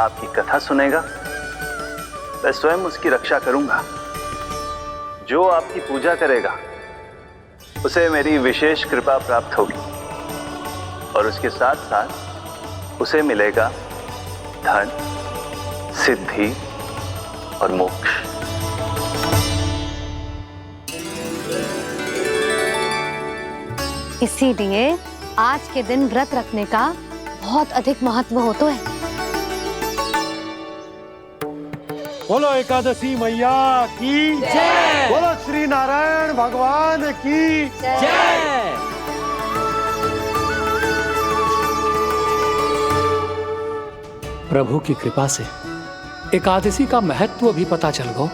आपकी कथा सुनेगा, मैं स्वयं उसकी रक्षा करूंगा। जो आपकी पूजा करेगा उसे मेरी विशेष कृपा प्राप्त होगी और उसके साथ साथ उसे मिलेगा धन, सिद्धि और मोक्ष। इसीलिए आज के दिन व्रत रखने का बहुत अधिक महत्व होता है। बोलो एकादशी मैया की जय। बोलो श्री नारायण भगवान की जय। प्रभु की कृपा से एकादशी का महत्व भी पता चल गो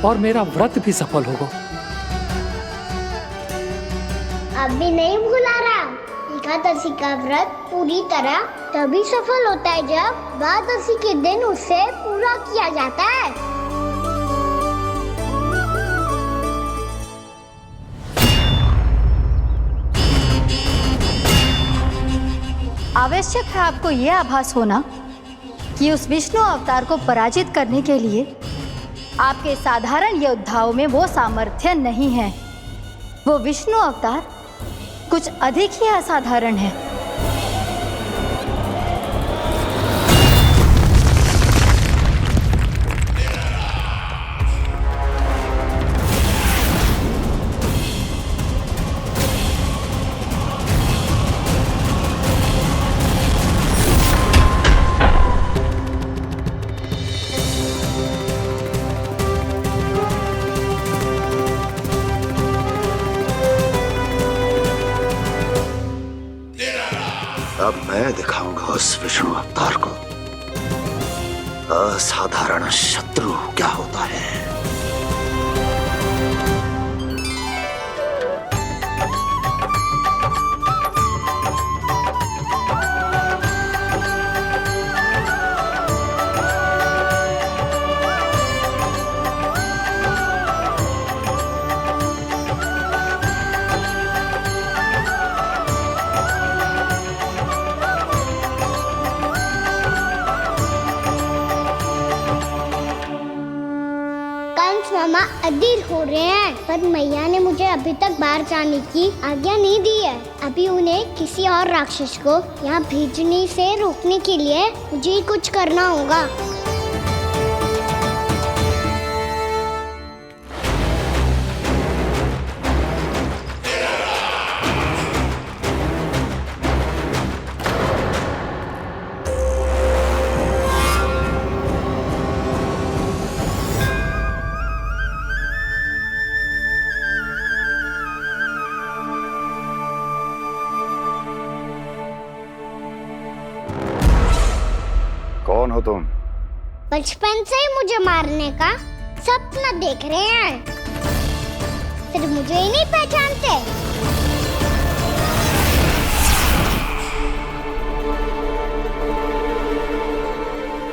और मेरा व्रत भी सफल हो गो। अभी नहीं भूला रहा, एकादशी का व्रत पूरी तरह तभी सफल होता है जब द्वादशी के दिन उसे पूरा किया जाता है। आवश्यक है आपको यह आभास होना कि उस विष्णु अवतार को पराजित करने के लिए आपके साधारण योद्धाओं में वो सामर्थ्य नहीं है। वो विष्णु अवतार कुछ अधिक ही असाधारण है। अब मैं दिखाऊंगा उस विष्णु अवतार को असाधारण शत्रु क्या होता है। मामा अधीर हो रहे हैं, पर मैया ने मुझे अभी तक बाहर जाने की आज्ञा नहीं दी है। अभी उन्हें किसी और राक्षस को यहाँ भेजने से रोकने के लिए मुझे कुछ करना होगा। कौन हो तुम? बचपन से ही मुझे मारने का सपना देख रहे हैं, फिर मुझे ही नहीं पहचानते।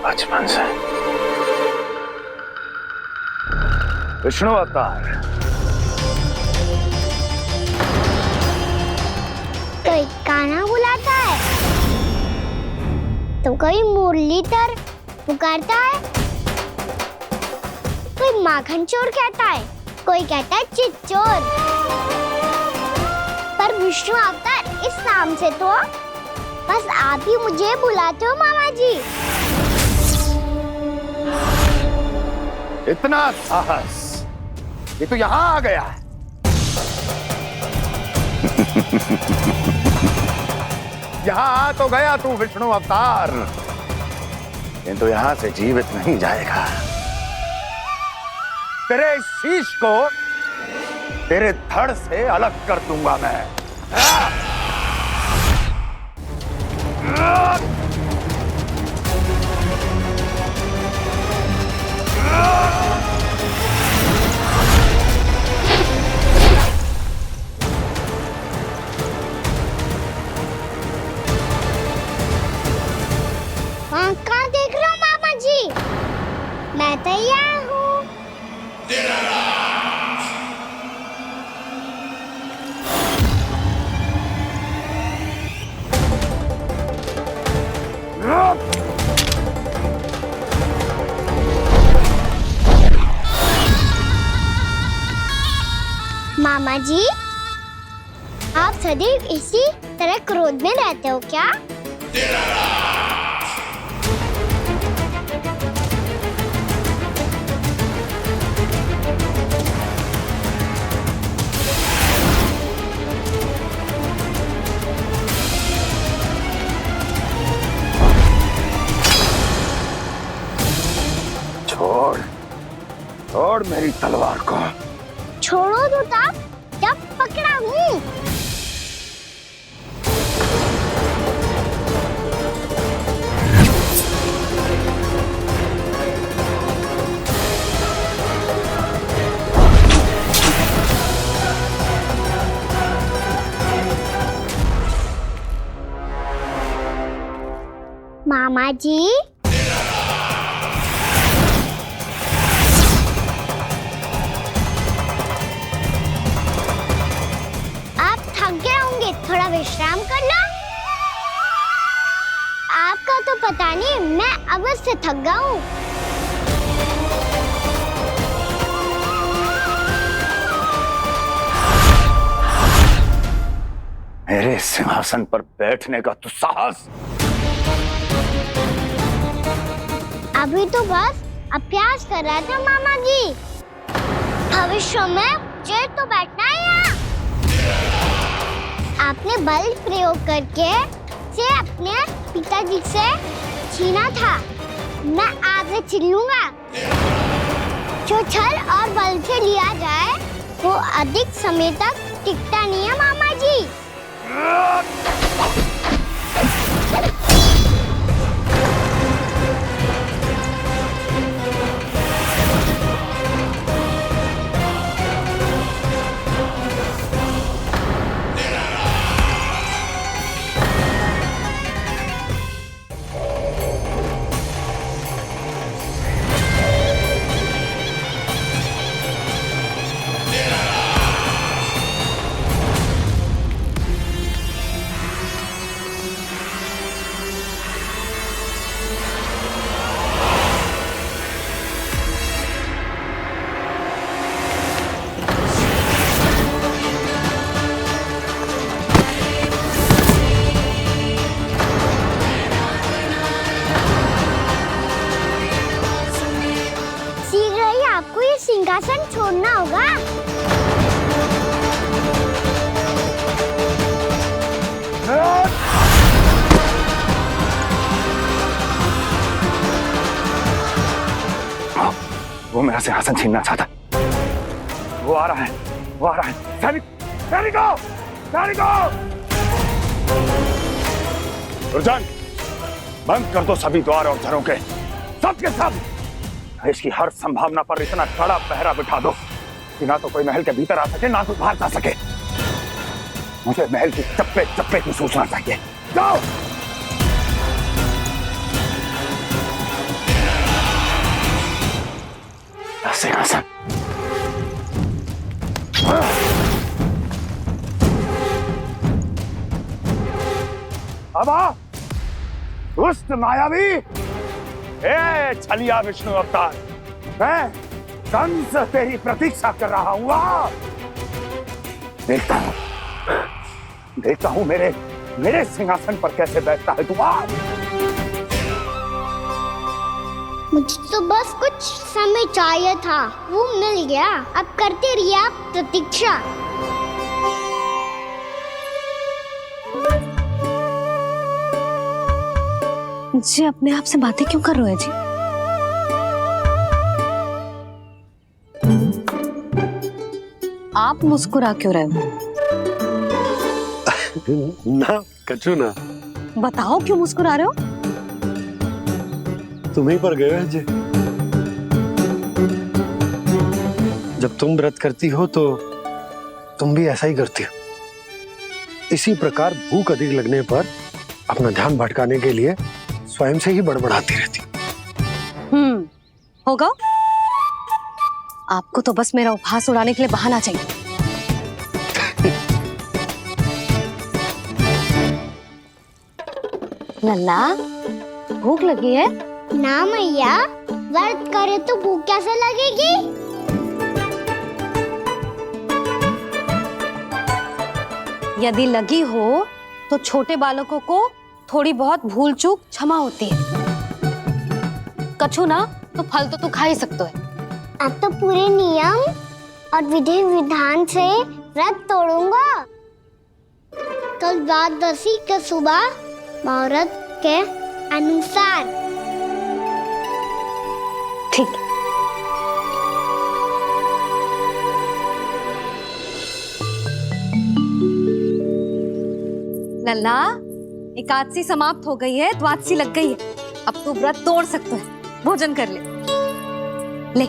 बचपन से विष्णु अवतार। कोई गाना बुलाता है तो कोई मुरलीधर पुकारता है, कोई माखन चोर कहता है, कोई कहता है चिच्चोर। पर विष्णु अवतार इस नाम से तो बस आप ही मुझे बुलाते हो मामा जी। इतना साहस, ये तो यहाँ आ गया है। यहाँ आ तो गया तू विष्णु अवतार, किंतु यहाँ से जीवित नहीं जाएगा। तेरे इस शीश को तेरे धड़ से अलग कर दूंगा मैं। कहाँ देख रहे हो मामा जी? मैं तैयार हूँ। मामा जी, आप सदैव इसी तरह क्रोध में रहते हो क्या? छोड़ छोड़ मेरी तलवार को। छोड़ो तो तब जब पकड़ा हूँ। मामा जी, आप थक गए होंगे, थोड़ा विश्राम कर लो। आपका तो पता नहीं, मैं अवश्य थक गया हूँ। मेरे सिंहासन पर बैठने का तू साहस? अभी तो बस अभ्यास कर रहा था मामा जी। भविष्य में मुझे तो बैठना है यहाँ। आपने बल प्रयोग करके से अपने पिताजी से छीना था। मैं आज से छीन लूंगा। जो छल और बल से लिया जाए वो अधिक समय तक टिकता नहीं है मामा जी। आपको ये सिंहासन छोड़ना होगा। वो मेरा सिंहासन छीनना चाहता। वो आ रहा है, वो आ रहा है। सैनिकों! दुर्जन, बंद कर दो सभी द्वार और घरों के, सब के सब। इसकी हर संभावना पर इतना कड़ा पहरा बिठा दो कि ना तो कोई महल के भीतर आ सके, ना कोई बाहर जा सके। मुझे महल की चप्पे चप्पे की सूचना चाहिए। जाओ। सिंहासन। अब आ, दुष्ट मायावी, ए छलिया विष्णु अवतार, मैं कंस तेरी प्रतीक्षा कर रहा हूँ। देखता हूँ मेरे सिंहासन पर कैसे बैठता है तू। मुझे तो बस कुछ समय चाहिए था, वो मिल गया। अब करते रहिए आप प्रतीक्षा। जी अपने आप से बातें क्यों कर रहे हैं जी? आप मुस्कुरा क्यों रहे हो? ना कचू ना। बताओ क्यों मुस्कुरा रहे हो? तुम्हीं पर गए जी। जब तुम व्रत करती हो तो तुम भी ऐसा ही करती हो। इसी प्रकार भूख अधिक लगने पर अपना ध्यान भटकाने के लिए स्वयं से ही बड़बड़ाती रहती। होगा। आपको तो बस मेरा उपहास उड़ाने के लिए बहाना चाहिए। नन्ना, भूख लगी है? ना मैया, व्रत करे तो भूख कैसे लगेगी? यदि लगी हो तो छोटे बालकों को थोड़ी बहुत भूल चूक क्षमा होती है। कछु ना तो फल तो तू खा ही सकते है। अब तो पूरे नियम और विधि विधान से व्रत तोड़ूंगा। कल द्वादशी के सुबह मुहूर्त के अनुसार। ठीक। लल्ला, एकादशी समाप्त हो गई है, द्वादशी लग गई है। अब तू व्रत तोड़ सकते है। भोजन कर ले। ले।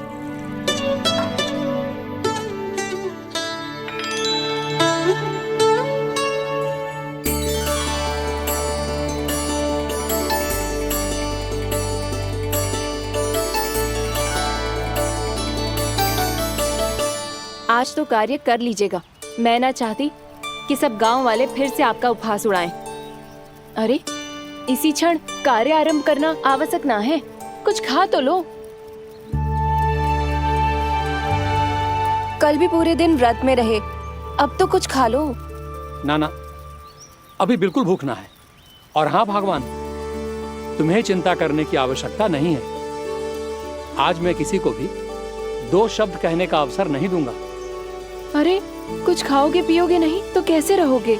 आज तो कार्य कर लीजिएगा। मैं ना चाहती कि सब गांव वाले फिर से आपका उपहास उड़ाएं। अरे, इसी क्षण कार्य आरंभ करना आवश्यक ना है। कुछ खा तो लो। कल भी पूरे दिन व्रत में रहे, अब तो कुछ खा लो। ना, अभी बिल्कुल भूख ना है। और हाँ भगवान, तुम्हें चिंता करने की आवश्यकता नहीं है। आज मैं किसी को भी 2 शब्द कहने का अवसर नहीं दूंगा। अरे, कुछ खाओगे पियोगे नहीं तो कैसे रहोगे?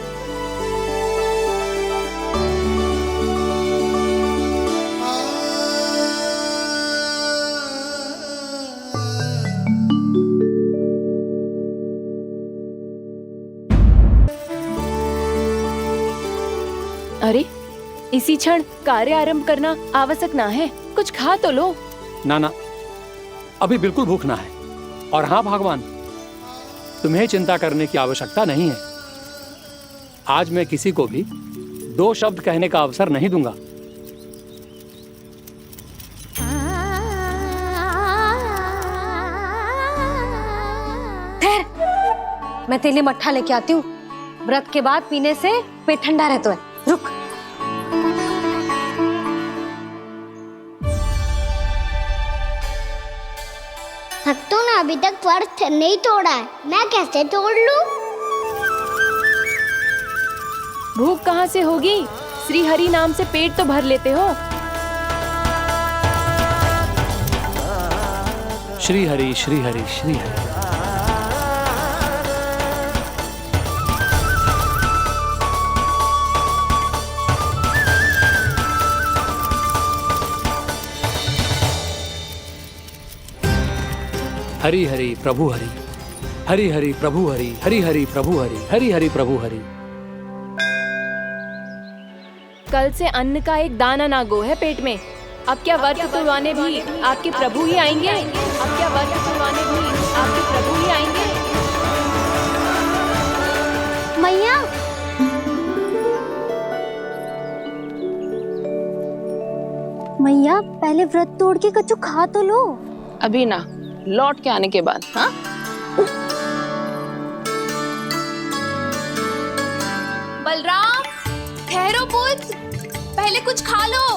अरे, इसी क्षण कार्य आरंभ करना आवश्यक ना है। कुछ खा तो लो। ना, अभी बिल्कुल भूख ना है। और हाँ भगवान, तुम्हें चिंता करने की आवश्यकता नहीं है। आज मैं किसी को भी 2 शब्द कहने का अवसर नहीं दूंगा। ठहर, मैं तेरे लिए मट्ठा लेके आती हूँ। व्रत के बाद पीने से पेट ठंडा रहता है। रुक। भक्तों ने अभी तक व्रत नहीं तोड़ा है, मैं कैसे तोड़ लूं? भूख कहाँ से होगी? श्री हरि नाम से पेट तो भर लेते हो। श्री हरि श्री हरि श्री हरि। हरि हरि प्रभु हरि, हरि हरि प्रभु हरि, हरि हरि प्रभु हरि, हरि हरि प्रभु हरि। कल से अन्न का एक दाना ना गो है पेट में। अब क्या व्रत तुड़वाने भी आपके प्रभु ही आएंगे? अब क्या व्रत तुड़वाने भी आपके प्रभु ही आएंगे? मैया, मैया पहले व्रत तोड़ के कछु खा तो लो। अभी ना, लौट के आने के बाद। हाँ, बलराम, ठहरो पुत्र, पहले कुछ खा लो।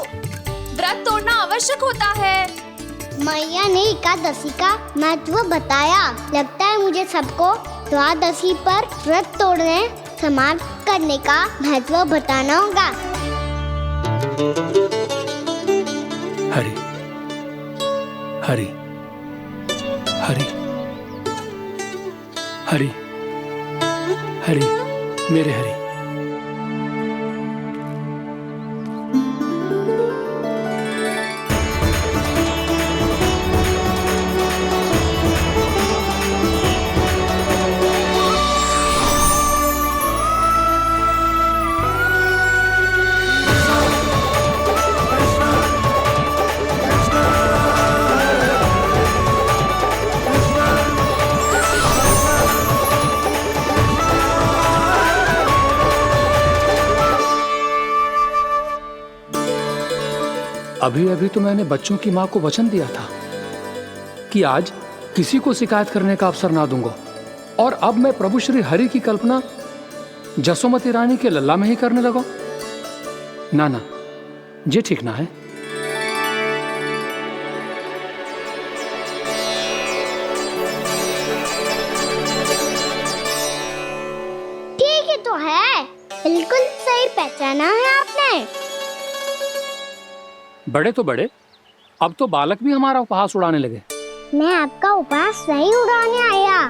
व्रत तोड़ना आवश्यक होता है। मैया ने एकादशी का महत्व बताया। लगता है मुझे सबको द्वादशी पर व्रत तोड़ने समाप्त करने का महत्व बताना होगा। हरि हरि हरि हरि हरि, मेरे हरि। अभी अभी तो मैंने बच्चों की माँ को वचन दिया था कि आज किसी को शिकायत करने का अवसर ना दूंगा, और अब मैं प्रभु श्री हरि की कल्पना जसोमती रानी के लल्ला में ही करने लगा। ना, ये ठीक ना है। ठीक है तो है, बड़े तो बड़े, अब तो बालक भी हमारा उपहास उड़ाने लगे। मैं आपका उपहास नहीं उड़ाने आया,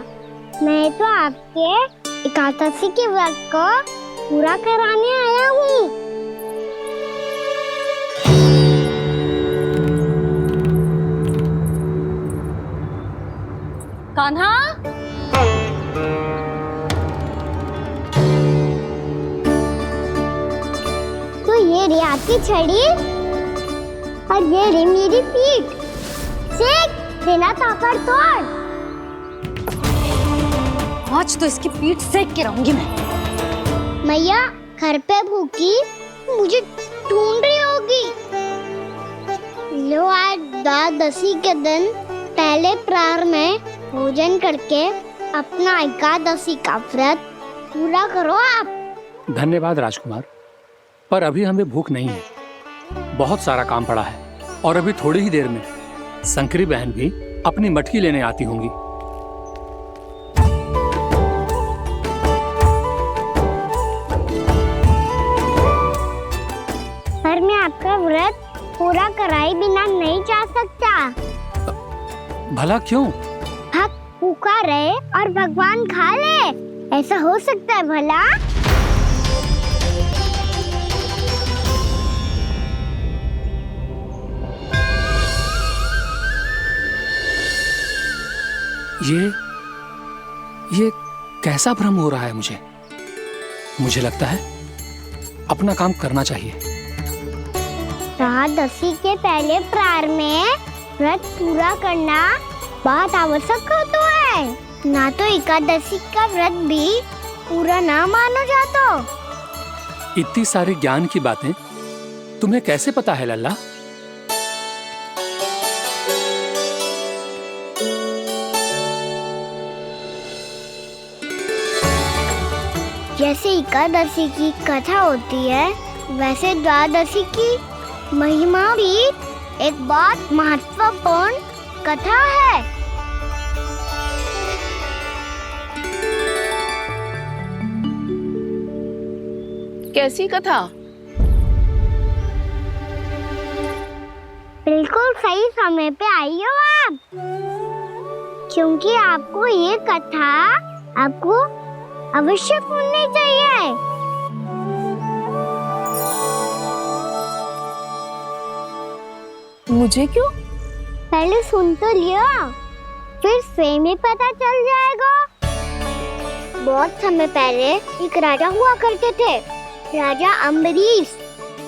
मैं तो आपके एकादशी के व्रत को पूरा कराने आया हूँ। कान्हा, तो ये रे आपकी छड़ी और ये रे मेरी पीठ, सेक देना ताकत तोड़। आज तो इसकी पीठ सेक के रहूंगी मैं। मैया घर पे भूखी मुझे ढूंढ रही होगी। लो आज द्वादशी के दिन पहले प्रहर में भोजन करके अपना एकादशी का व्रत पूरा करो आप। धन्यवाद राजकुमार, पर अभी हमें भूख नहीं है, बहुत सारा काम पड़ा है और अभी थोड़ी ही देर में शंकरी बहन भी अपनी मटकी लेने आती होंगी। पर मैं आपका व्रत पूरा कराए बिना नहीं जा सकता। भला क्यों? भक्त भूखा रहे और भगवान खा ले, ऐसा हो सकता है भला? ये कैसा भ्रम हो रहा है मुझे लगता है अपना काम करना चाहिए। द्वादशी के पहले प्रहर में व्रत पूरा करना बहुत आवश्यक होता है, ना तो एकादशी का व्रत भी पूरा ना मानो जाता। इतनी सारी ज्ञान की बातें तुम्हें कैसे पता है लल्ला? जैसे एकादशी की कथा होती है, वैसे द्वादशी की महिमा भी एक बहुत महत्वपूर्ण कथा है। कैसी कथा? बिल्कुल सही समय पे आई हो आप, क्योंकि आपको ये कथा आपको अवश्य सुननी चाहिए। मुझे क्यों? पहले सुन तो लियो, फिर स्वयं ही पता चल जाएगा। बहुत समय पहले एक राजा हुआ करते थे, राजा अम्बरीश।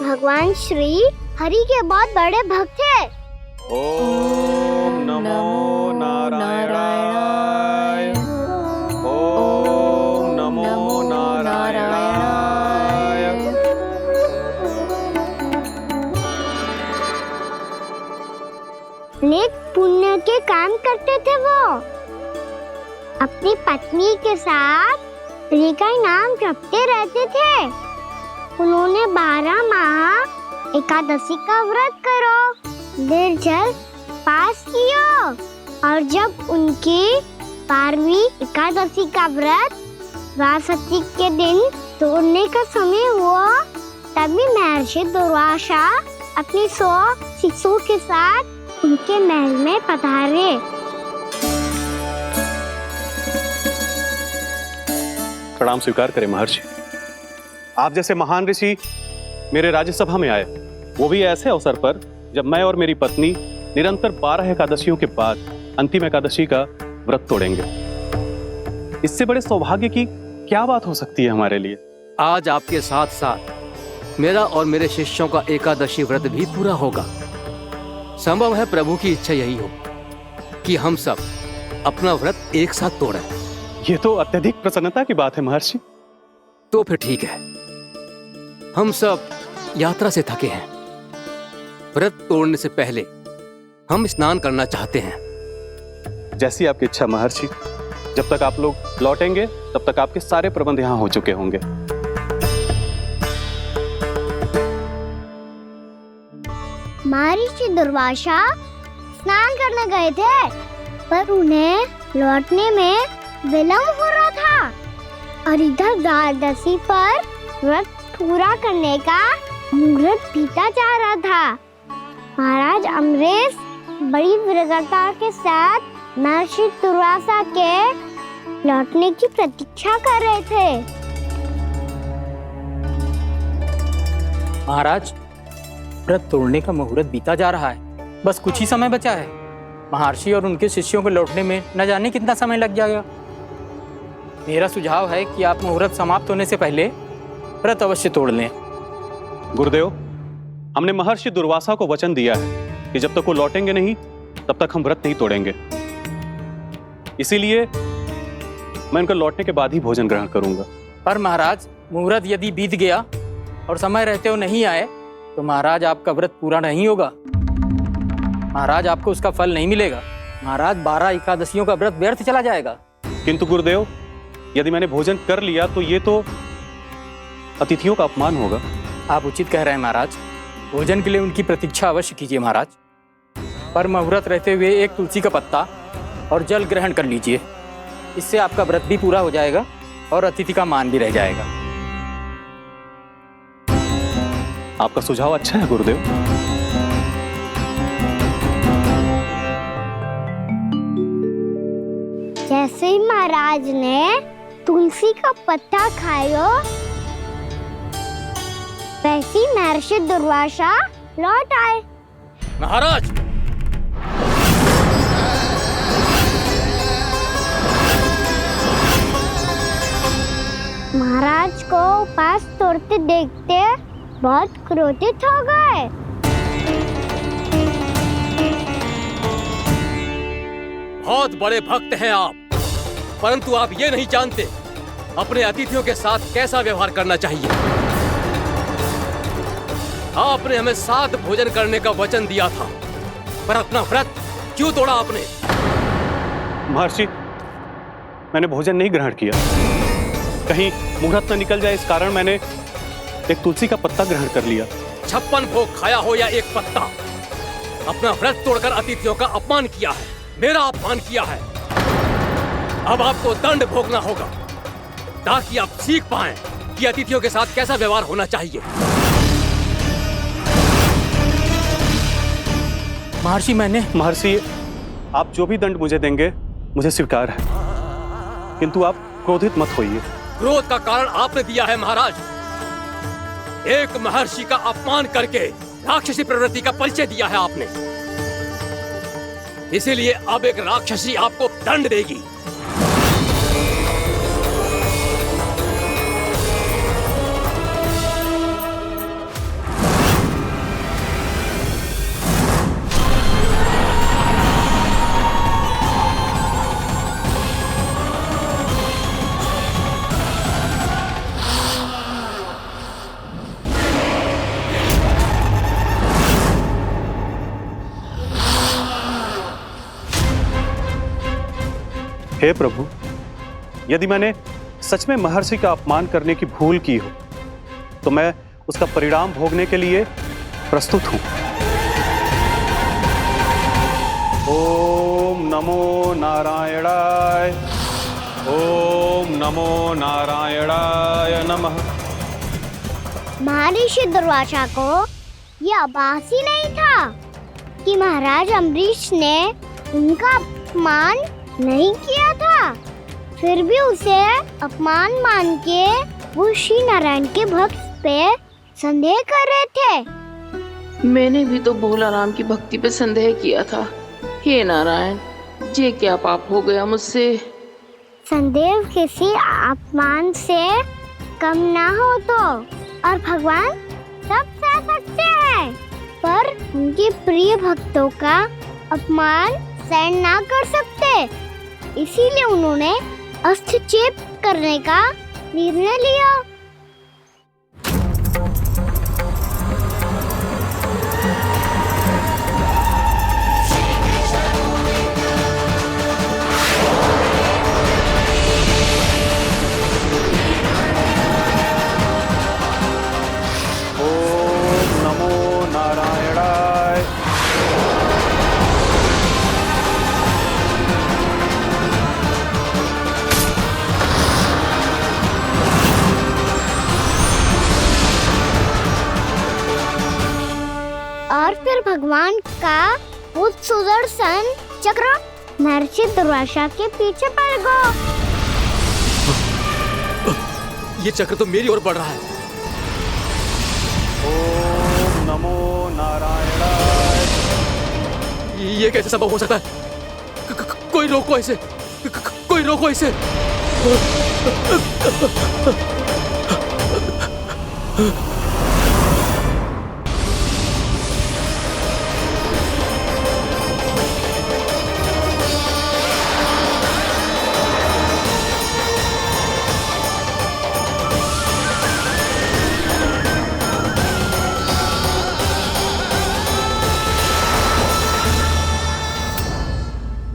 भगवान श्री हरि के बहुत बड़े भक्त थे। ओम नमो नारायणाय। नेक पुण्य के काम करते थे वो। अपनी पत्नी के साथ हरि का नाम जपते रहते थे। उन्होंने 12 माह एकादशी का व्रत करो निर्जल पास किया, और जब उनकी 12वीं एकादशी का व्रत द्वादशी के दिन तोड़ने का समय हुआ, तभी महर्षि दुर्वासा अपनी 100 शिष्यों के साथ उनके महल में पधारे। प्रणाम स्वीकार करें महर्षि। आप जैसे महान ऋषि मेरे राज्यसभा में आए, वो भी ऐसे अवसर पर जब मैं और मेरी पत्नी निरंतर 12 एकादशियों के बाद अंतिम एकादशी का व्रत तोड़ेंगे। इससे बड़े सौभाग्य की क्या बात हो सकती है हमारे लिए? आज आपके साथ साथ मेरा और मेरे शिष्यों का एकादशी व्रत भी पूरा होगा। संभव है प्रभु की इच्छा यही हो कि हम सब अपना व्रत एक साथ तोड़ें। ये तो अत्यधिक प्रसन्नता की बात है महर्षि। तो फिर ठीक है, हम सब यात्रा से थके हैं। व्रत तोड़ने से पहले हम स्नान करना चाहते हैं। जैसी आपकी इच्छा महर्षि। जब तक आप लोग लौटेंगे तब तक आपके सारे प्रबंध यहाँ हो चुके होंगे। महर्षि दुर्वासा स्नान करने गए थे, पर उन्हें लौटने में विलंब हो रहा था, और इधर द्वादशी पर व्रत पूरा करने का मुहूर्त बीता जा रहा था। महाराज अम्बरीश बड़ी विरगता के साथ महर्षि दुर्वासा के लौटने की प्रतीक्षा कर रहे थे। महाराज, व्रत तोड़ने का मुहूर्त बीता जा रहा है। बस कुछ ही समय बचा है। महर्षि और उनके शिष्यों को लौटने में न जाने कितना समय लग जाएगा। मेरा सुझाव है कि आप मुहूर्त समाप्त होने से पहले व्रत अवश्य तोड़ लें। गुरुदेव, हमने महर्षि दुर्वासा को वचन दिया है कि जब तक वो लौटेंगे नहीं तब तक हम व्रत नहीं तोड़ेंगे। इसीलिए मैं उनका लौटने के बाद ही भोजन ग्रहण करूंगा। पर महाराज, मुहूर्त यदि बीत गया और समय रहते हो नहीं आए तो महाराज आपका व्रत पूरा नहीं होगा। महाराज, आपको उसका फल नहीं मिलेगा। महाराज, 12 एकादशियों का व्रत व्यर्थ चला जाएगा। किंतु गुरुदेव, यदि मैंने भोजन कर लिया तो ये तो अतिथियों का अपमान होगा। आप उचित कह रहे हैं महाराज। भोजन के लिए उनकी प्रतीक्षा अवश्य कीजिए महाराज। पर मुहूर्त रहते हुए एक तुलसी का पत्ता और जल ग्रहण कर लीजिए। इससे आपका व्रत भी पूरा हो जाएगा और अतिथि का मान भी रह जाएगा। आपका सुझाव अच्छा है गुरुदेव। जैसे ही महाराज ने तुलसी का पत्ता खाया, वैसे ही महर्षि दुर्वासा लौट आए। महाराज, महाराज को उपास तोड़ते देखते बहुत क्रोधित हो गए। बहुत बड़े भक्त हैं आप, परंतु आप ये नहीं जानते अपने अतिथियों के साथ कैसा व्यवहार करना चाहिए। आपने हमें साथ भोजन करने का वचन दिया था, पर अपना व्रत क्यों तोड़ा आपने? महर्षि, मैंने भोजन नहीं ग्रहण किया। कहीं मुहूर्त न निकल जाए इस कारण मैंने एक तुलसी का पत्ता ग्रहण कर लिया। 56 भोग खाया हो या एक पत्ता, अपना व्रत तोड़कर अतिथियों का अपमान किया है, मेरा अपमान किया है। अब आपको दंड भोगना होगा ताकि आप सीख पाएं कि अतिथियों के साथ कैसा व्यवहार होना चाहिए। महर्षि, आप जो भी दंड मुझे देंगे मुझे स्वीकार है, किंतु आप क्रोधित मत होइए। क्रोध का कारण आपने दिया है महाराज। एक महर्षि का अपमान करके राक्षसी प्रवृत्ति का परिचय दिया है आपने। इसीलिए अब एक राक्षसी आपको दंड देगी। हे प्रभु, यदि मैंने सच में महर्षि का अपमान करने की भूल की हो तो मैं उसका परिणाम भोगने के लिए प्रस्तुत हूं। ओम नमो नारायणाय, ओम नमो नारायणाय नमः। महर्षि दुर्वासा को यह आभास ही नहीं था कि महाराज अम्बरीश ने उनका अपमान नहीं किया था। फिर भी उसे अपमान मान के वो श्री नारायण के भक्त पे संदेह कर रहे थे। मैंने भी तो भोला राम की भक्ति पे संदेह किया था। हे नारायण, ये क्या पाप हो गया मुझसे? संदेह किसी अपमान से कम ना हो तो, और भगवान सब सह सकते हैं, पर उनके प्रिय भक्तों का अपमान सहन ना कर सकते। इसीलिए उन्होंने हस्तक्षेप करने का निर्णय लिया। ओम नमो नारायणाय। का वो सुदर्शन चक्र महर्षि दुर्वासा के पीछे पड़ गया। ये चक्र तो मेरी ओर बढ़ रहा है। ओम नमो नारायणाय। ये कैसे संभव हो सकता है? कोई रोको इसे, कोई रोको इसे।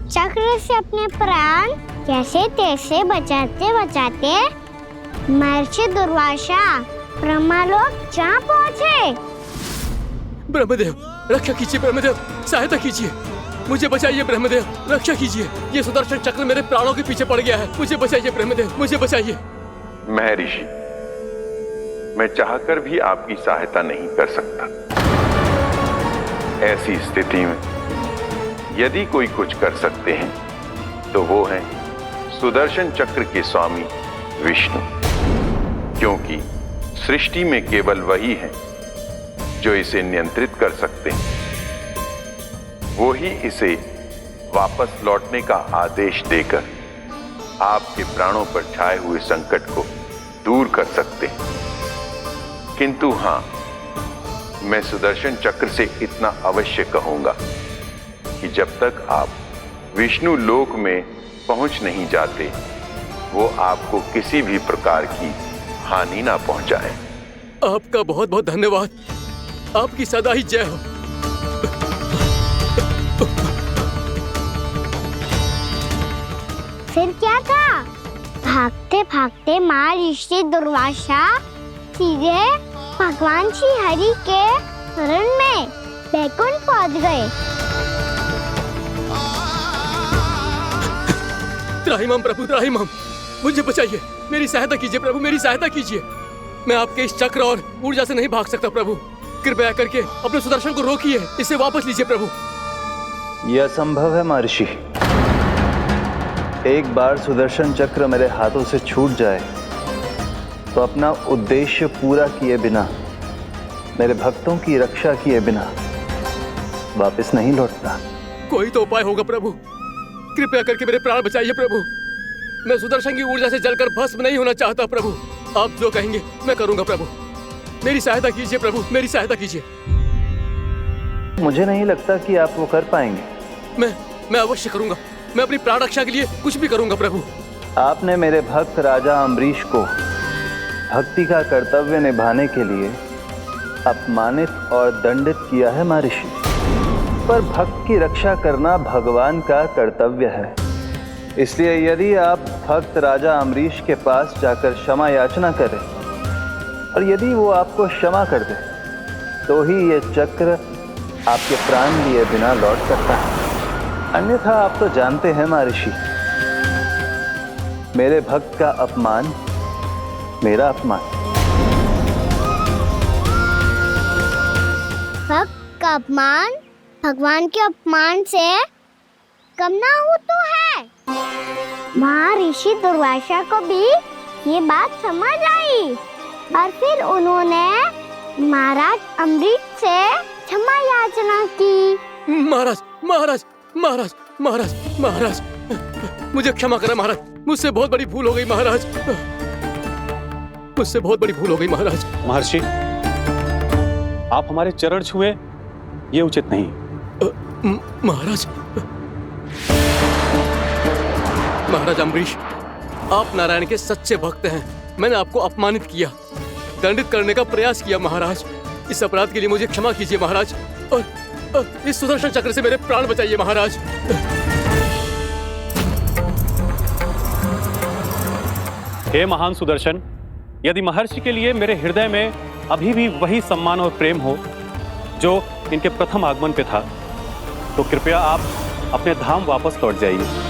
चक्र से अपने प्राण कैसे तैसे बचाते बचाते महर्षि दुर्वासा ब्रह्मलोक जा पहुँचे। ब्रह्मदेव, रक्षा कीजिए ब्रह्मदेव, सहायता कीजिए, मुझे बचाइए ब्रह्मदेव, रक्षा कीजिए। ये सुदर्शन चक्र मेरे प्राणों के पीछे पड़ गया है, मुझे बचाइए ब्रह्मदेव, मुझे बचाइए। महर्षि, मैं चाहकर भी आपकी सहायता नहीं कर सकता। ऐसी स्थिति में यदि कोई कुछ कर सकते हैं तो वो है सुदर्शन चक्र के स्वामी विष्णु, क्योंकि सृष्टि में केवल वही है जो इसे नियंत्रित कर सकते हैं। वो ही इसे वापस लौटने का आदेश देकर आपके प्राणों पर छाए हुए संकट को दूर कर सकते हैं। किंतु हां, मैं सुदर्शन चक्र से इतना अवश्य कहूंगा कि जब तक आप विष्णु लोक में पहुंच नहीं जाते, वो आपको किसी भी प्रकार की हानि ना पहुंचाए। आपका बहुत बहुत धन्यवाद, आपकी सदा ही जय हो। फिर क्या था? भागते भागते महर्षि दुर्वासा सीधे भगवान श्री हरि के शरण में बैकुंठ पहुंच गए। त्राहिमाम प्रभु, त्राहिमाम, मुझे बचाइए, मेरी सहायता कीजिए प्रभु, मेरी सहायता कीजिए। मैं आपके इस चक्र और ऊर्जा से नहीं भाग सकता प्रभु, कृपया करके अपने सुदर्शन को रोकिए, इसे वापस लीजिए प्रभु। यह असंभव है महर्षि। एक बार सुदर्शन चक्र मेरे हाथों से छूट जाए तो अपना उद्देश्य पूरा किए बिना, मेरे भक्तों की रक्षा किए बिना वापस नहीं लौटता। कोई तो उपाय होगा प्रभु, कृपया करके मेरे प्राण बचाइए प्रभु। मैं सुदर्शन की ऊर्जा से जलकर भस्म नहीं होना चाहता प्रभु। आप जो कहेंगे मैं करूंगा प्रभु, मेरी सहायता कीजिए प्रभु, मेरी सहायता कीजिए। मुझे नहीं लगता कि आप वो कर पाएंगे। मैं अवश्य करूंगा, मैं अपनी प्राण रक्षा के लिए कुछ भी करूंगा प्रभु। आपने मेरे भक्त राजा अम्बरीश को भक्ति का कर्तव्य निभाने के लिए अपमानित और दंडित किया है महर्षि, पर भक्त की रक्षा करना भगवान का कर्तव्य है। इसलिए यदि आप भक्त राजा अम्बरीश के पास जाकर क्षमा याचना करें और यदि वो आपको क्षमा कर दे तो ही ये चक्र आपके प्राण लिए बिना लौट सकता है। अन्यथा आप तो जानते हैं महर्षि, मेरे भक्त का अपमान मेरा अपमान। भक्त का अपमान भगवान के अपमान से कम ना हो तो है। महर्षि दुर्वासा को भी ये बात समझ आई और फिर उन्होंने महाराज अम्बरीश से क्षमा याचना की। महाराज महाराज महाराज महाराज महाराज, मुझे क्षमा करें महाराज, मुझसे बहुत बड़ी भूल हो गई महाराज, मुझसे बहुत बड़ी भूल हो गई महाराज। महर्षि, आप हमारे चरण छुए ये उचित नहीं। महाराज, महाराज अम्बरीश, आप नारायण के सच्चे भक्त हैं। मैंने आपको अपमानित किया, दंडित करने का प्रयास किया महाराज। इस अपराध के लिए मुझे क्षमा कीजिए महाराज, और इस सुदर्शन चक्र से मेरे प्राण बचाइए महाराज। हे महान सुदर्शन, यदि महर्षि के लिए मेरे हृदय में अभी भी वही सम्मान और प्रेम हो जो इनके प्रथम आगमन पे था, तो कृपया आप अपने धाम वापस लौट जाइए।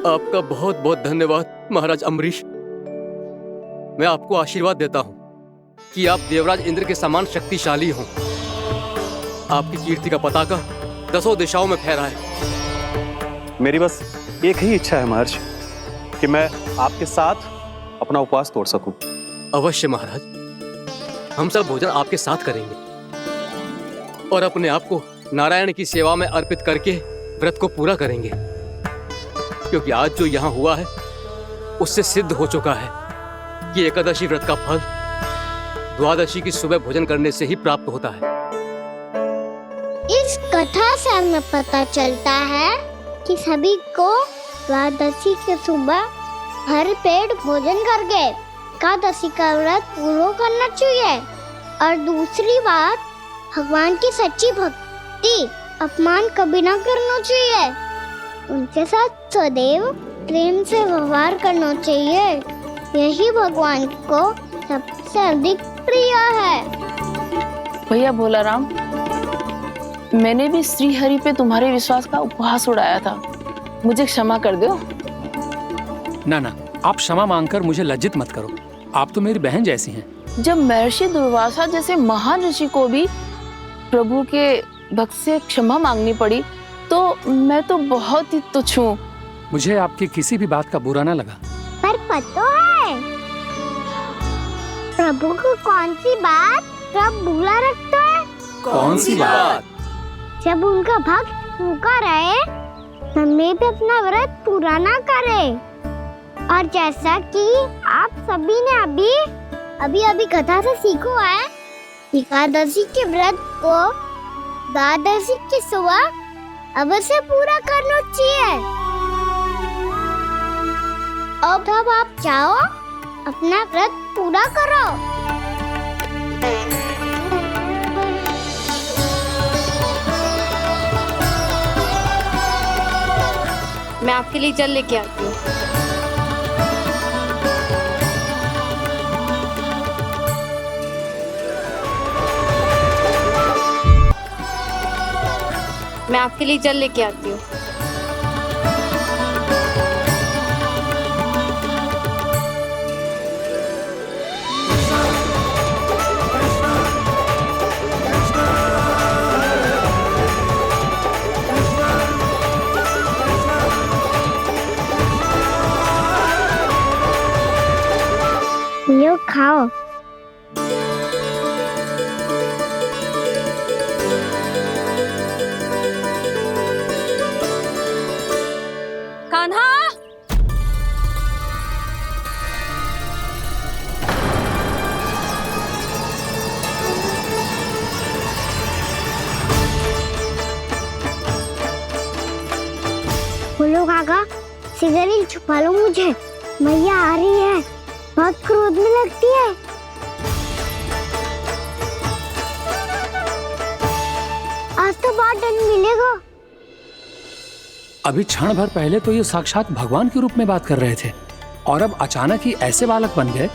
आपका बहुत बहुत धन्यवाद महाराज अम्बरीश। मैं आपको आशीर्वाद देता हूँ कि आप देवराज इंद्र के समान शक्तिशाली हों। आपकी कीर्ति का पताका 10 दिशाओं में फहराए। मेरी बस एक ही इच्छा है महर्षि कि मैं आपके साथ अपना उपवास तोड़ सकूं। अवश्य महाराज, हम सब भोजन आपके साथ करेंगे और अपने आप को नारायण की सेवा में अर्पित करके व्रत को पूरा करेंगे, क्योंकि आज जो यहाँ हुआ है उससे सिद्ध हो चुका है कि एकादशी व्रत का फल द्वादशी की सुबह भोजन करने से ही प्राप्त होता है। इस कथा से हमें पता चलता है कि सभी को द्वादशी के सुबह भर पेट भोजन करके एकादशी का व्रत पूरा करना चाहिए। और दूसरी बात, भगवान की सच्ची भक्ति अपमान कभी ना करना चाहिए। उनके साथ सदैव प्रेम से व्यवहार करना चाहिए। यही भगवान को सबसे अधिक प्रिय है। भैया भोलाराम, मैंने भी श्री हरि पे तुम्हारे विश्वास का उपहास उड़ाया था, मुझे क्षमा कर दो। ना ना, आप क्षमा मांगकर मुझे लज्जित मत करो। आप तो मेरी बहन जैसी हैं। जब महर्षि दुर्वासा जैसे महान ऋषि को भी प्रभु के भक्त से क्षमा मांगनी पड़ी, तो मैं तो बहुत ही तुच्छ हूँ। मुझे आपकी किसी भी बात का बुरा ना लगा। पर पता है प्रभु को कौन सी बात सब भूला रखता है? कौन सी बात? जब उनका भक्त भूखा रहे, हमें भी अपना व्रत पूरा ना करे। और जैसा कि आप सभी ने अभी कथा से सीखो है, एकादशी के व्रत को द्वादशी की सुबह अवश्य पूरा करना चाहिए। अब आप जाओ, अपना व्रत पूरा करो। मैं आपके लिए जल लेके आती हूँ। मैं आपके लिए जल लेके आती हूँ। लो खाओ। कान्हा, बोलो काका, सिगरेट छुपा लो मुझे, मैया आ रही है, बहुत क्रोध में लगती है। आज तो बहुत दंड मिलेगा। अभी क्षण भर पहले तो ये साक्षात भगवान के रूप में बात कर रहे थे, और अब अचानक ही ऐसे बालक बन गए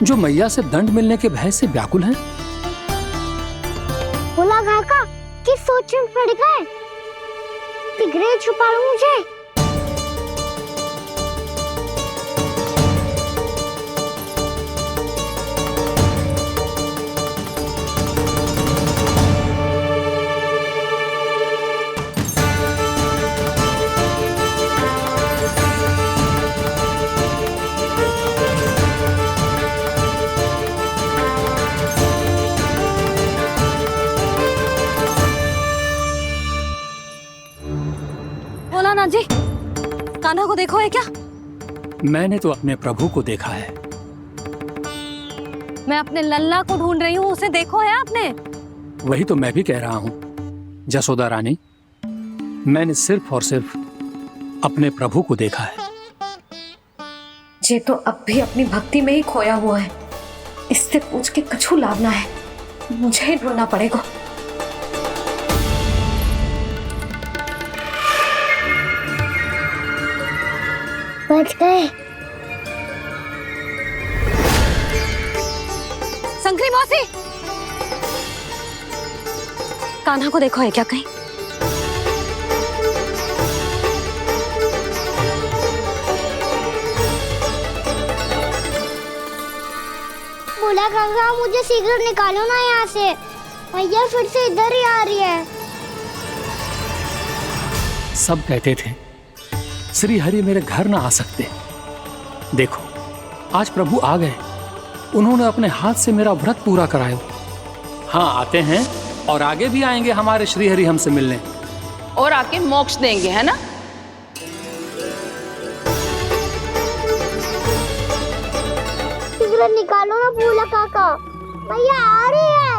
जो मैया से दंड मिलने के भय से व्याकुल हैं। बोला काका, किस सोच में पड़ गए? सिगरेट छुपा लो मुझे। भोलानाथ जी, कान्हा को देखो है क्या? मैंने तो अपने प्रभु को देखा है। मैं अपने लल्ला को ढूंढ रही हूँ, उसे देखो है आपने? वही तो मैं भी कह रहा हूँ जसोदा रानी, मैंने सिर्फ और सिर्फ अपने प्रभु को देखा है। ये तो अब भी अपनी भक्ति में ही खोया हुआ है। इससे पूछ के कछु लाभ ना है, मुझे ही ढूंढना पड़ेगा। बच गए। शंकरी मौसी, कान्हा को देखो है क्या कहीं? भोला काका मुझे शीघ्र निकालो ना यहाँ से। मैया फिर से इधर ही आ रही है। सब कहते थे श्री हरि मेरे घर ना आ सकते। देखो आज प्रभु आ गए, उन्होंने अपने हाथ से मेरा व्रत पूरा कराया। हाँ आते हैं और आगे भी आएंगे हमारे श्री हरि हमसे मिलने और आके मोक्ष देंगे, है ना? शीघ्र निकालो ना भोला काका, मैया आ रही है।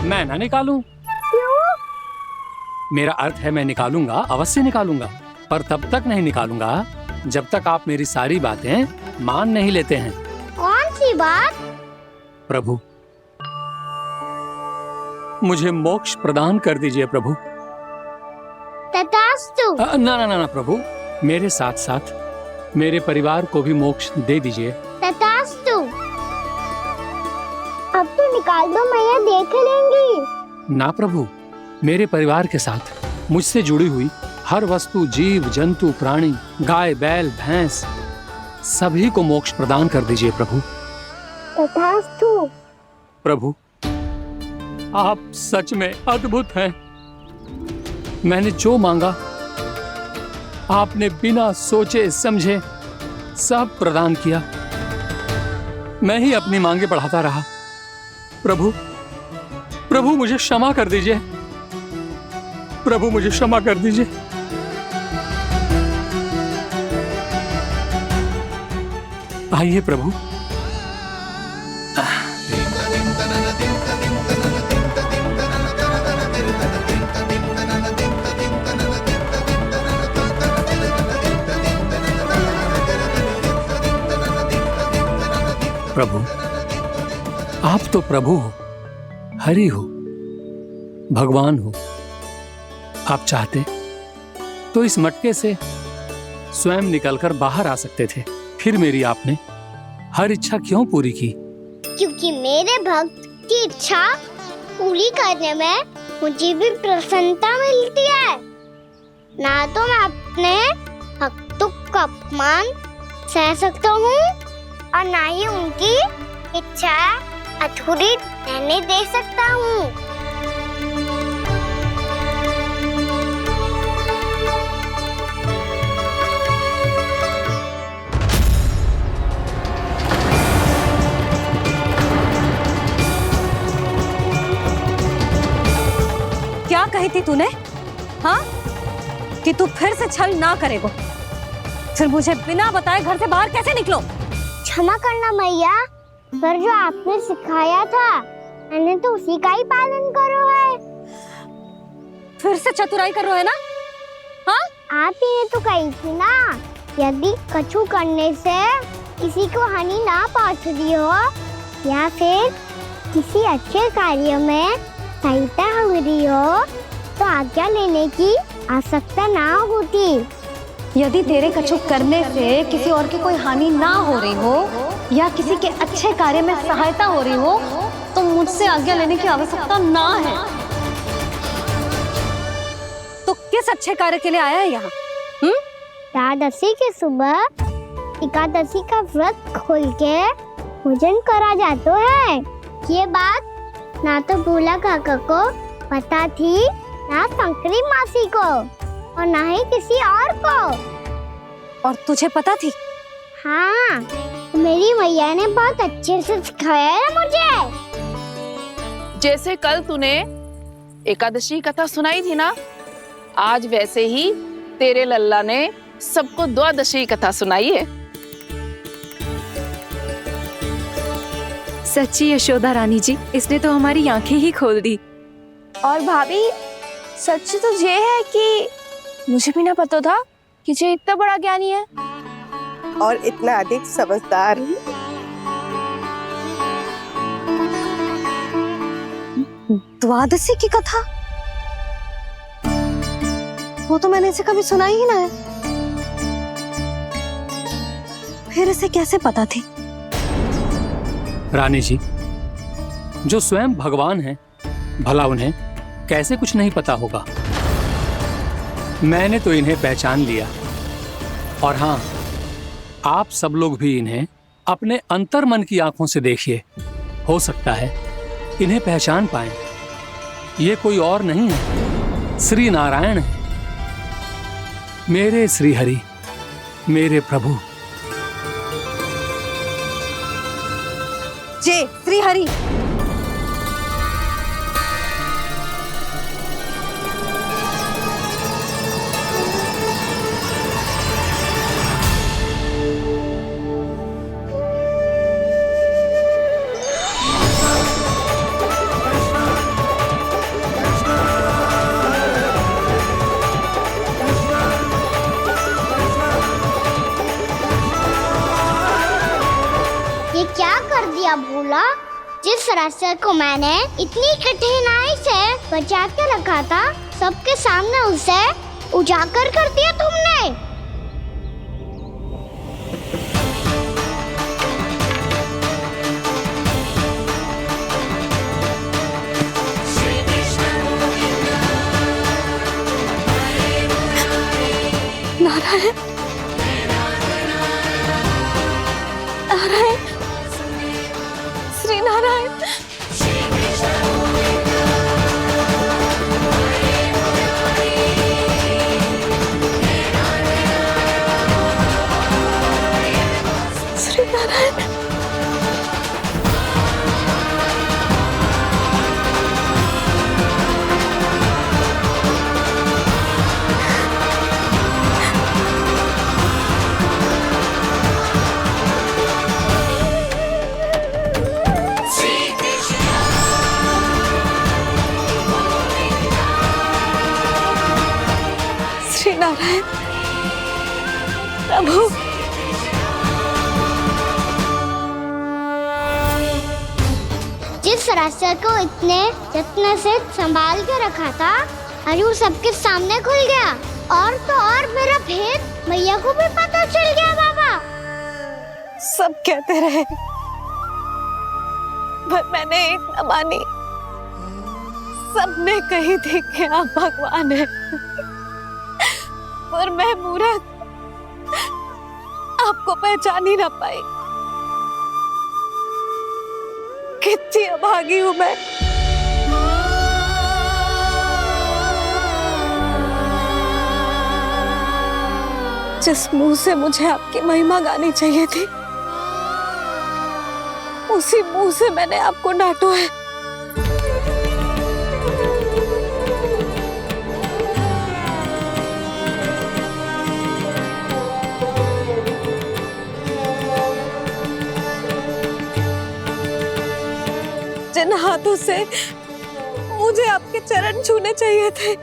मैं ना निकालूं? क्यों? मेरा अर्थ है मैं निकालूंगा, अवश्य निकालूंगा, पर तब तक नहीं निकालूंगा जब तक आप मेरी सारी बातें मान नहीं लेते हैं। कौन सी बात? प्रभु मुझे मोक्ष प्रदान कर दीजिए प्रभु। तथास्तु। ना ना ना ना प्रभु, मेरे साथ साथ मेरे परिवार को भी मोक्ष दे दीजिए। तथास्तु। अब तो निकाल दो, मैया देख लेंगी। ना प्रभु, मेरे परिवार के साथ मुझसे जुड़ी हुई हर वस्तु, जीव जंतु, प्राणी, गाय बैल भैंस, सभी को मोक्ष प्रदान कर दीजिए प्रभु। तथास्तु। प्रभु आप सच में अद्भुत हैं। मैंने जो मांगा आपने बिना सोचे समझे सब प्रदान किया। मैं ही अपनी मांगे बढ़ाता रहा। प्रभु प्रभु मुझे क्षमा कर दीजिए, प्रभु मुझे क्षमा कर दीजिए। आइए प्रभु। प्रभु आप तो प्रभु हो, हरि हो, भगवान हो। आप चाहते तो इस मटके से स्वयं निकलकर बाहर आ सकते थे, फिर मेरी आपने हर इच्छा क्यों पूरी की? क्योंकि मेरे भक्त की इच्छा पूरी करने में मुझे भी प्रसन्नता मिलती है। ना तो मैं अपने भक्तों का अपमान सह सकता हूँ और ना ही उनकी इच्छा अधूरी रहने दे सकता हूँ। क्या कही थी तूने? हाँ, कि तू फिर से छल ना करेगा। फिर मुझे बिना बताए घर से बाहर कैसे निकलो? क्षमा करना मैया, पर जो आपने सिखाया था मैंने तो उसी का ही पालन करो है। फिर से चतुराई कर रहे हो है ना? हाँ, आप ही ने तो कही थी ना, यदि कछु करने से किसी को हानि ना पहुंचती हो या फिर किसी अच्छे कार्य में सहायता हो रही हो तो आज्ञा लेने की आवश्यकता ना होती। यदि तेरे कछु करने से किसी और की कोई हानि ना हो रही हो या किसी के अच्छे कार्य में सहायता हो रही हो तो मुझसे आज्ञा लेने की आवश्यकता ना है। तो किस अच्छे कार्य के लिए आया है यहाँ? एकादशी की सुबह एकादशी का व्रत खोल के भोजन करा जाता है। ये बात ना तो भोला काका को पता थी, ना शंकरी मासी को और ना ही किसी और को। और तुझे पता थी? हाँ, मेरी मैया ने बहुत अच्छे से सिखाया है मुझे। जैसे कल तूने एकादशी कथा सुनाई थी ना, आज वैसे ही तेरे लल्ला ने सबको द्वादशी कथा सुनाई है। सच्ची यशोदा रानी जी, इसने तो हमारी आंखें ही खोल दी। और भाभी सच तो ये है कि मुझे भी ना पता था कि ये इतना बड़ा ज्ञानी है और इतना अधिक समझदार। द्वादशी की कथा? वो तो मैंने इसे कभी सुना ही ना है। फिर इसे कैसे पता थी? रानी जी, जो स्वयं भगवान हैं, भला उन्हें कैसे कुछ नहीं पता होगा? मैंने तो इन्हें पहचान लिया। और हाँ, आप सब लोग भी इन्हें अपने अंतर मन की आंखों से देखिए। हो सकता है इन्हें पहचान पाएं। ये कोई और नहीं है, श्री नारायण है, मेरे श्री हरि, मेरे प्रभु। जय श्री हरि। ये क्या कर दिया भोला? जिस रास्ते को मैंने इतनी कठिनाई से बचा के रखा था, सबके सामने उसे उजागर कर दिया तुमने। नारायण, नारायण, श्री नारायण। श्री नारायण। श्री नारायण प्रभु। जिस रास्ते को इतने यत्न से संभाल के रखा था, आज वो सबके सामने खुल गया। और तो और मेरा भेद मैया को भी पता चल गया बाबा। सब कहते रहे पर मैंने एक न मानी। सबने कही थी कि आप भगवान हैं, पर मैं मूर्ख आपको पहचान ही ना पाई। कितनी अभागी हूं मैं। जिस मुंह से मुझे आपकी महिमा गानी चाहिए थी, उसी मुंह से मैंने आपको डांटा है। जिन हाथों से मुझे आपके चरण छूने चाहिए थे,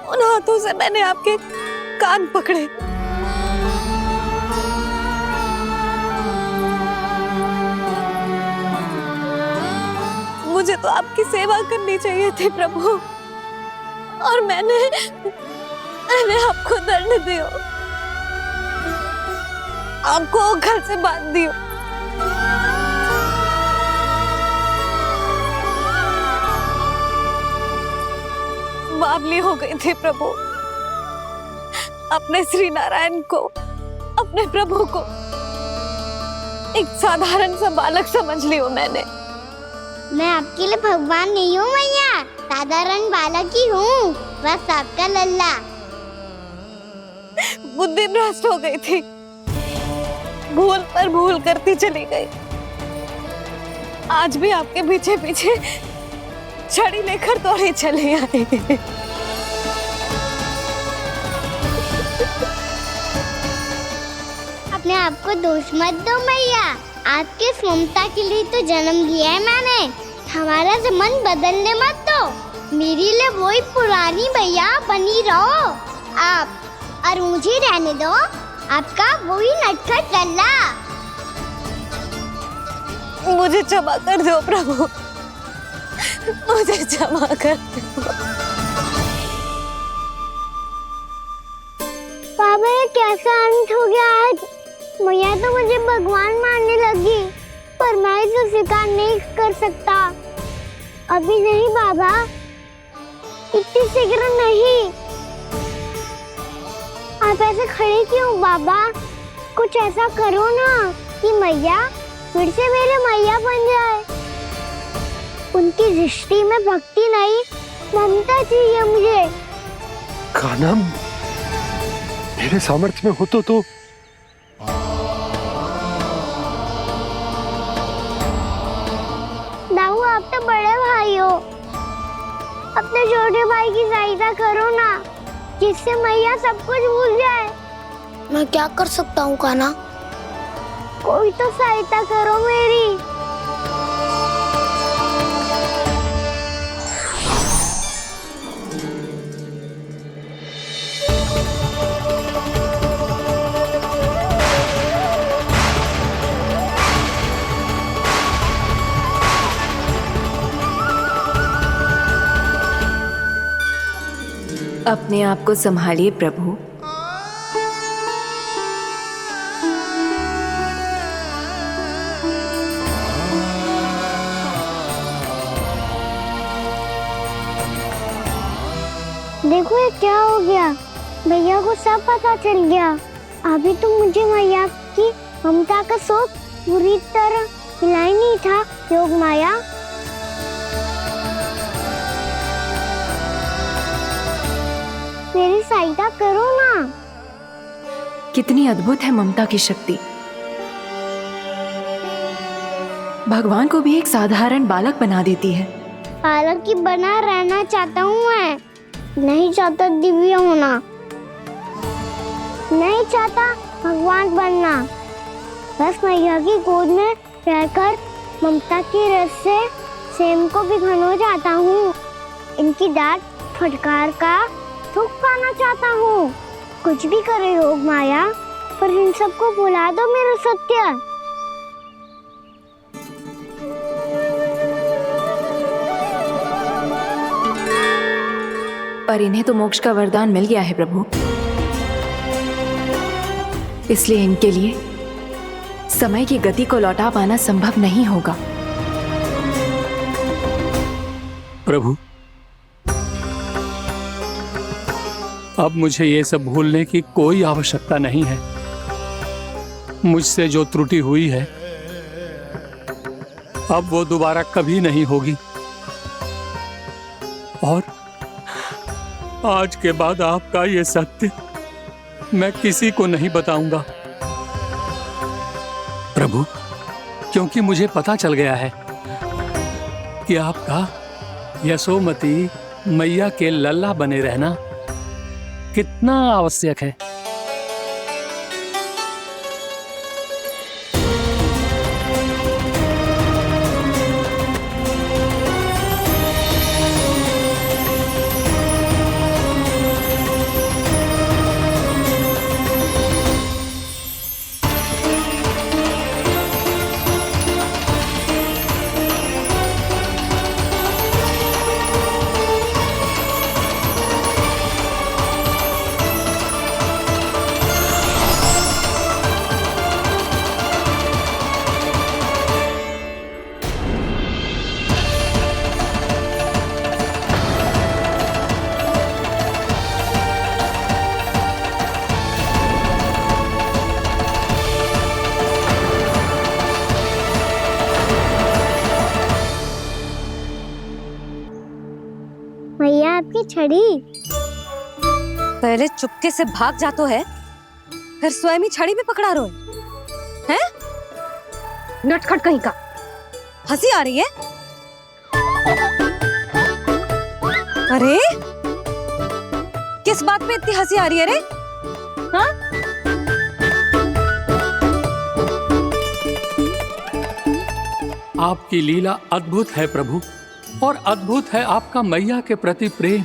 उन हाथों से मैंने आपके कान पकड़े। मुझे तो आपकी सेवा करनी चाहिए थी प्रभु, और मैंने आपको दंड दिया, आपको घर से बांध दिया। बावली हो गई थी प्रभु। अपने श्री नारायण को, अपने प्रभु को एक साधारण सा बालक समझ लिया मैंने। मैं आपके लिए भगवान नहीं हूँ मैया, साधारण बालक ही हूँ, बस आपका लल्ला। बुद्धि भ्रष्ट हो गई थी, भूल पर भूल करती चली गई। आज भी आपके पीछे पीछे छड़ी लेकर दौड़ी चली आई। अपने आप को दोष मत दो मैया, आपके इस ममता के लिए तो जन्म लिया है मैंने। हमारा से मन बदलने मत दो। मेरे लिए वही पुरानी भैया बनी रहो आप, और मुझे रहने दो आपका वही नटखट लल्ला। मुझे क्षमा कर दो प्रभु, मुझे क्षमा कर दो। बाबा ये कैसा अंत हो गया आज? मैया तो मुझे भगवान मानने लगी, पर मैं इसे स्वीकार नहीं कर सकता। अभी नहीं बाबा, इतनी शीघ्र नहीं। आप ऐसे खड़े क्यों बाबा? कुछ ऐसा करो ना कि मैया फिर से मेरे मैया बन जाए। उनकी दृष्टि में भक्ति नहीं, ममता चाहिए मुझे। कान्हा, मेरे सामर्थ्य में हो तो दाऊ, आप तो बड़े भाई हो, अपने छोटे भाई की सहायता करो ना, जिससे मैया सब कुछ भूल जाए। मैं क्या कर सकता हूँ कान्हा? कोई तो सहायता करो मेरी। अपने आप को संभालिए प्रभु। देखो ये क्या हो गया, भैया को सब पता चल गया। अभी तो मुझे मैया की ममता का शौक पूरी तरह मिला ही नहीं था। योग माया, मेरी सहायता करो ना। कितनी अद्भुत है ममता की शक्ति। भगवान को भी एक साधारण बालक बना देती है। बालक की बना रहना चाहता हूँ मैं, नहीं चाहता दिव्य होना, नहीं चाहता भगवान बनना। बस मैया की गोद में रहकर ममता की रस से सेम को भिगोना चाहता हूँ। इनकी डांट फटकार का दुख पाना चाहता हूँ। कुछ भी करे योग माया, पर इन सबको भुला दो मेरा सत्य। पर इन्हें तो मोक्ष का वरदान मिल गया है प्रभु, इसलिए इनके लिए समय की गति को लौटा पाना संभव नहीं होगा। प्रभु, अब मुझे ये सब भूलने की कोई आवश्यकता नहीं है। मुझसे जो त्रुटि हुई है अब वो दोबारा कभी नहीं होगी, और आज के बाद आपका ये सत्य मैं किसी को नहीं बताऊंगा प्रभु, क्योंकि मुझे पता चल गया है कि आपका यशोमती मैया के लल्ला बने रहना कितना आवश्यक है। मैया आपकी छड़ी। पहले चुपके से भाग जातो है, फिर स्वयं ही छड़ी भी पकड़ा रो है? नटखट कहीं का। हंसी आ रही है? अरे किस बात पे इतनी हंसी आ रही है रे? हाँ? आपकी लीला अद्भुत है प्रभु, और अद्भुत है आपका मैया के प्रति प्रेम।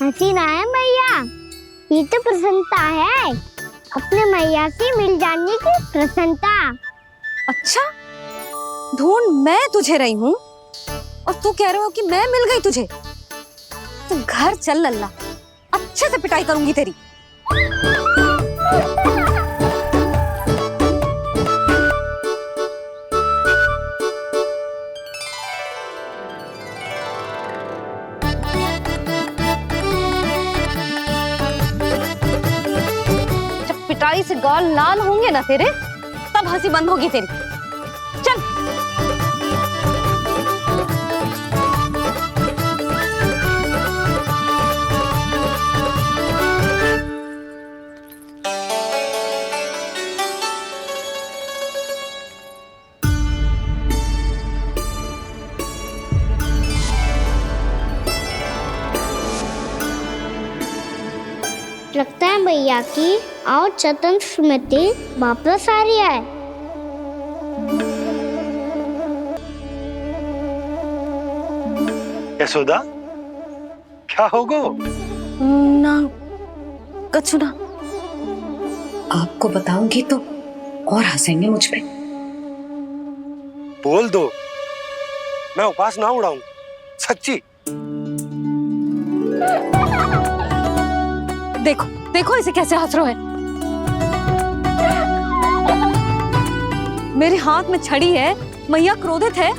हंसी ना है मैया, ये तो प्रसन्नता है, अपने मैया से मिल जाने की प्रसन्नता। अच्छा, ढूंढ मैं तुझे रही हूँ और तू कह रहे हो कि मैं मिल गई तुझे। तू घर चल लल्ला, अच्छे से पिटाई करूंगी तेरी। से गाल लाल होंगे ना तेरे, तब हंसी बंद होगी तेरी। चल। लगता है भैया की और चतन स्मृति वापस आ रही है। यशोदा, क्या होगा? ना कछु ना। आपको बताऊंगी तो और हंसेंगे मुझ पे। बोल दो, मैं उपवास ना उड़ाऊं, सच्ची। देखो देखो इसे कैसे हंस रहा है। मेरे हाथ में छड़ी है, मैया क्रोधित है,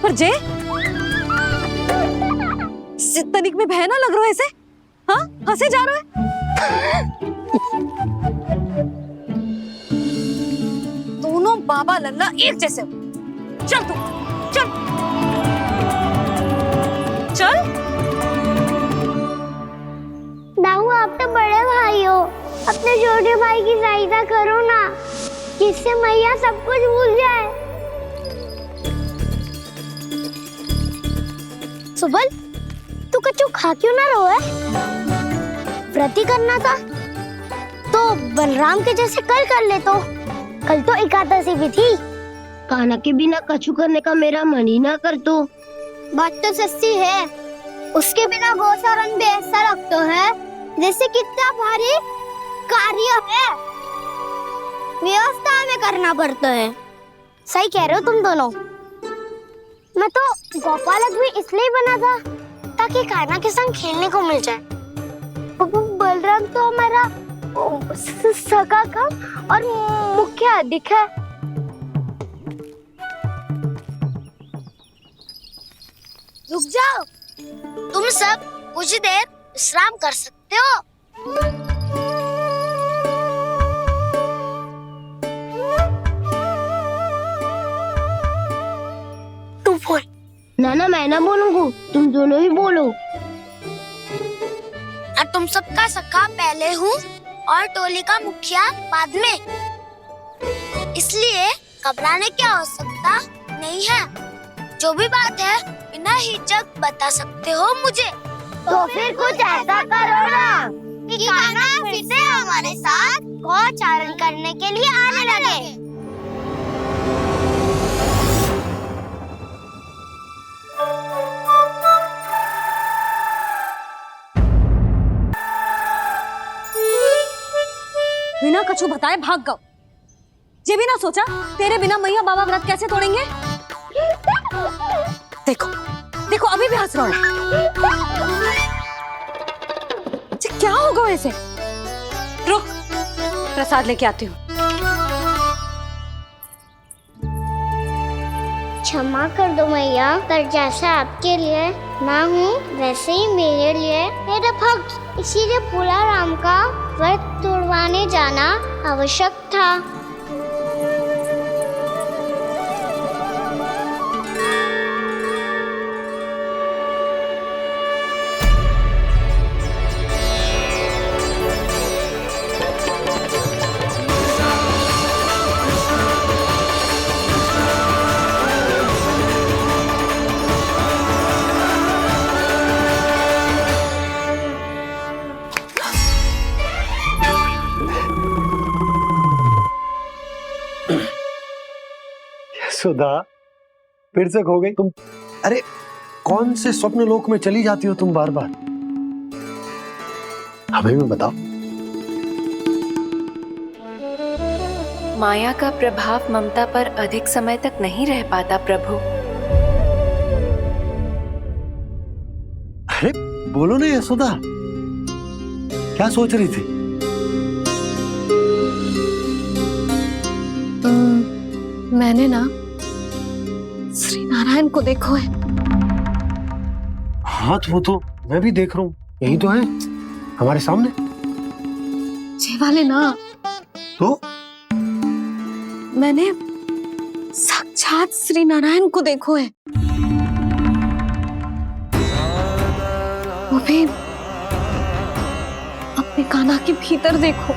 पर जे तनिक में बहना लग रहा है इसे। हाँ, हंसे जा रहा है। दोनों बाबा लल्ला एक जैसे हो। चल तू, चल चल। दाऊ, आप तो बड़े भाई हो, अपने छोटे भाई की सहायता करो ना, जिससे मैया सब कुछ भूल जाए। सुबल, तू कच्चू खा क्यों ना रहो है? व्रत ही करना था तो बलराम के जैसे कल कर ले। तो कल तो एकादशी भी थी। कान्हा के बिना कछु करने का मेरा मन ही ना कर। तो बात तो सच्ची है, उसके बिना गोचारण भी ऐसा लगता है जैसे कितना भारी कार्य है, व्यवस्था में करना पड़ता है। सही कह रहे हो तुम दोनों। मैं तो गोपालक भी इसलिए बना था ताकि कान्हा के संग खेलने को मिल जाए। बलराम तो हमारा सगा कम और मुख्य अधिक है। रुक जाओ, तुम सब कुछ देर विश्राम कर सकते हो। तू बोल। ना मैं ना बोलूंगा, तुम दोनों ही बोलो। और तुम सबका सखा पहले हूँ और टोली का मुखिया बाद में, इसलिए घबराने की आवश्यकता नहीं है। जो भी बात है बिना हिचक बता सकते हो मुझे। तो फिर कुछ ऐसा करो ना कि कान्हा फिर से हमारे साथ गोचारण करने के लिए आने लगे। बिना कछु बताए भाग गओ। ये भी ना सोचा तेरे बिना मैया बाबा व्रत कैसे तोड़ेंगे। देखो देखो अभी भी हंस रहा है। क्या होगा वैसे? रुक, प्रसाद लेके आती हूँ। क्षमा कर दो मैया, पर जैसा आपके लिए ना हूँ वैसे ही मेरे लिए मेरे भक्त, इसीलिए भोला राम का व्रत तोड़वाने जाना आवश्यक था। सुधा, फिर से खो गई तुम। अरे कौन से स्वप्न लोक में चली जाती हो तुम बार बार? हमें भी बताओ। माया का प्रभाव ममता पर अधिक समय तक नहीं रह पाता प्रभु। अरे बोलो ना यशोदा, क्या सोच रही थी? मैंने ना श्री नारायण को देखो है। हाँ तो वो तो मैं भी देख रहा हूँ, यही तो है हमारे सामने। ये वाले ना तो मैंने साक्षात श्री नारायण को देखो है, वो भी अपने कान्हा के भीतर देखो।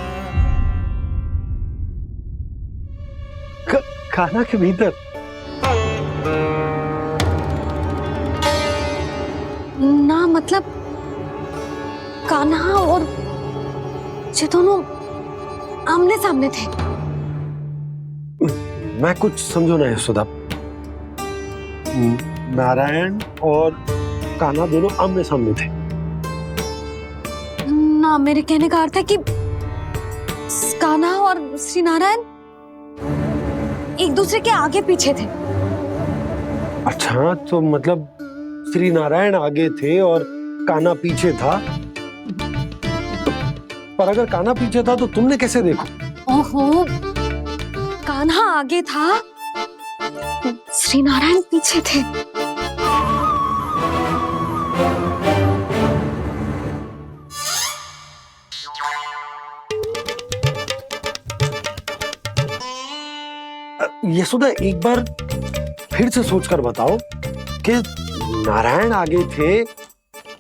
कान्हा के भीतर? ना मतलब कान्हा और ये दोनों आमने सामने थे। मैं कुछ समझो ना यशोदा। नारायण और कान्हा दोनों आमने सामने थे? ना, मेरे कहने का अर्थ है कि कान्हा और श्री नारायण एक दूसरे के आगे पीछे थे। अच्छा, तो मतलब श्री नारायण आगे थे और कान्हा पीछे था। पर अगर कान्हा पीछे था तो तुमने कैसे देखा? ओहो, कान्हा आगे था, श्री नारायण पीछे थे। यशोदा, एक बार फिर से सोचकर बताओ कि नारायण आगे थे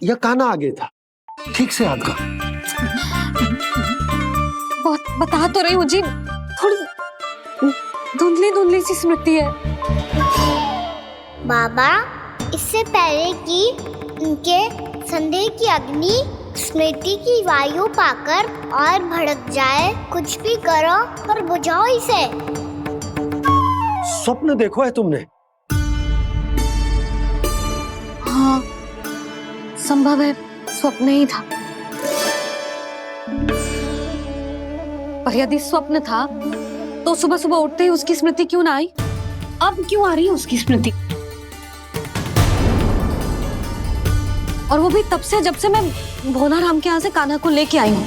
या कान्हा आगे था? ठीक से याद कर। बता तो रही हूँ जी, थोड़ी धुंधली धुंधली सी स्मृति है। बाबा, इससे पहले कि उनके संदेह की अग्नि स्मृति की वायु पाकर और भड़क जाए, कुछ भी करो पर बुझाओ इसे। स्वप्न देखो है तुमने? हाँ, संभव है स्वप्न ही था। पर यदि स्वप्न था तो सुबह सुबह उठते ही उसकी स्मृति क्यों ना आई? अब क्यों आ रही है उसकी स्मृति? और वो भी तब से जब से मैं भोलाराम के यहाँ से कान्हा को लेके आई हूँ।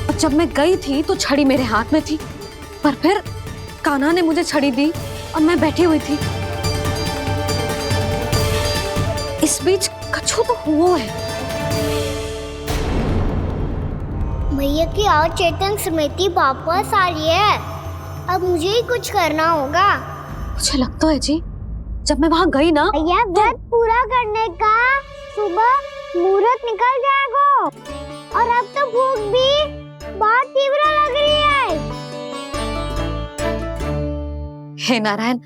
और जब मैं गई थी तो छड़ी मेरे हाथ में थी, पर फिर कान्हा ने मुझे छड़ी दी और मैं बैठी हुई थी। इस बीच कछु तो हुआ है। भैया की अचेतन स्मृति वापस आ रही है। अब मुझे ही कुछ करना होगा। मुझे लगता है जी, जब मैं वहाँ गई ना, भैया व्रत पूरा करने का सुबह मुहूर्त निकल जाएगा और अब तो भूख भी बहुत तीव्र लग रही है। हे नारायण,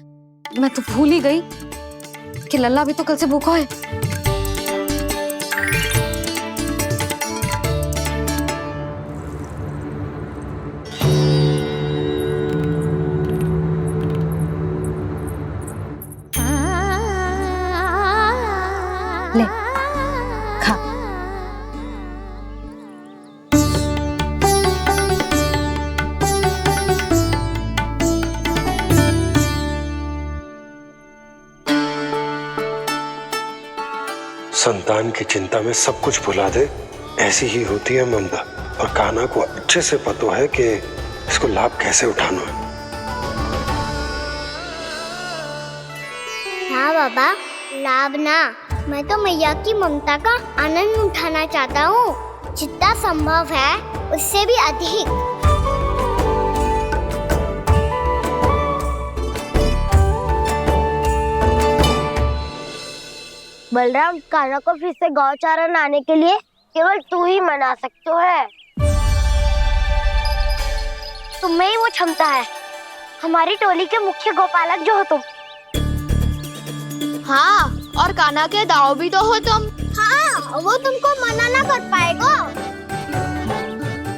मैं तो भूल ही गई कि लल्ला भी तो कल से भूखा है। ले, खा। संतान की चिंता में सब कुछ भुला दे, ऐसी ही होती है ममता। और कान्हा को अच्छे से पता है कि इसको लाभ कैसे उठाना है। हाँ बाबा, लाभ ना, मैं तो मैया की ममता का आनंद उठाना चाहता हूँ, जितना संभव है उससे भी अधिक। बलराम, कान्हा को फिर से गौचारण आने के लिए केवल तू ही मना सकते है। तुम में ही वो क्षमता है, हमारी टोली के मुख्य गोपालक जो हो तुम। हाँ, और कान्हा के दाव भी तो हो तुम। हाँ, वो तुमको मना ना कर पाएगा।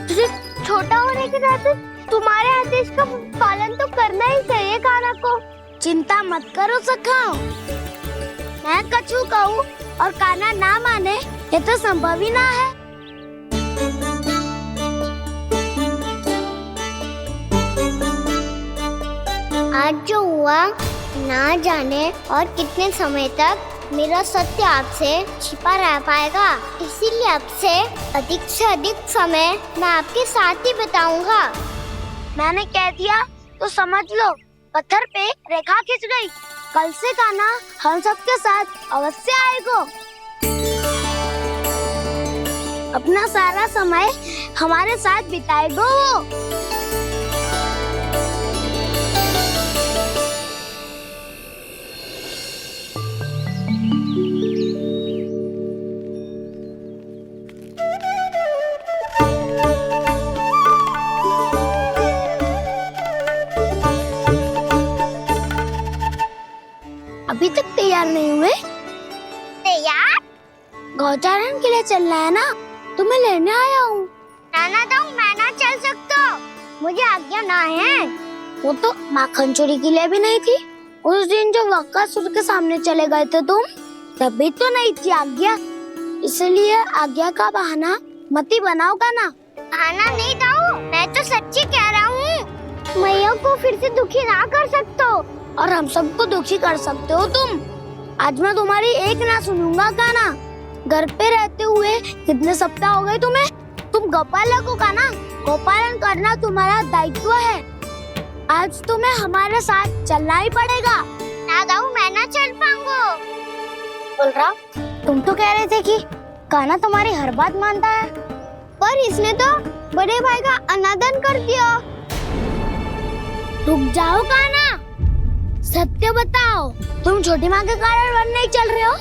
तुझे छोटा होने के नाते तुम्हारे आदेश का पालन तो करना ही चाहिए कान्हा को। चिंता मत करो सखा, मैं कछु कहूँ और कान्हा ना माने, ये तो संभव ही ना है। आज जो हुआ ना जाने और कितने समय तक मेरा सत्य आपसे छिपा रह पाएगा, इसीलिए आपसे अधिक समय मैं आपके साथ ही बिताऊंगा। मैंने कह दिया तो समझ लो, पत्थर पे रेखा खिंच गई। कल से कान्हा हम सबके साथ अवश्य आएगा। अपना सारा समय हमारे साथ बिताएगा वो। अभी तक तैयार नहीं हुए? तैयार? गौचारण के लिए चलना है ना, तुम्हें लेने आया हूँ। नाना तो मैं ना चल सकता, मुझे आज्ञा ना है। वो तो माखन चोरी के लिए भी नहीं थी। उस दिन जो वक्कासुर के सामने चले गए थे तुम, तभी तो नहीं थी आज्ञा। इसलिए आज्ञा का बहाना मत ही बनाओ का ना। बहाना नहीं था, मैं तो सच्ची कह रहा हूँ। मैया को फिर से दुखी ना कर सकते हो और हम सबको दुखी कर सकते हो तुम। आज मैं तुम्हारी एक ना सुनूंगा का ना। घर पे रहते हुए कितने सप्ताह हो गए तुम्हें? तुम गोपालक हो का ना, गोपालन करना तुम्हारा दायित्व है। आज तुम्हें हमारे साथ चलना ही पड़ेगा। ना दाऊ, मैं ना चल पाऊंगा। बोल रहा, तुम तो कह रहे थे कि कान्हा तुम्हारी हर बात मानता है, पर इसने तो बड़े भाई का अनादर कर दिया। रुक जाओ कान्हा, सत्य बताओ, तुम छोटी माँ के कारण वन नहीं चल रहे हो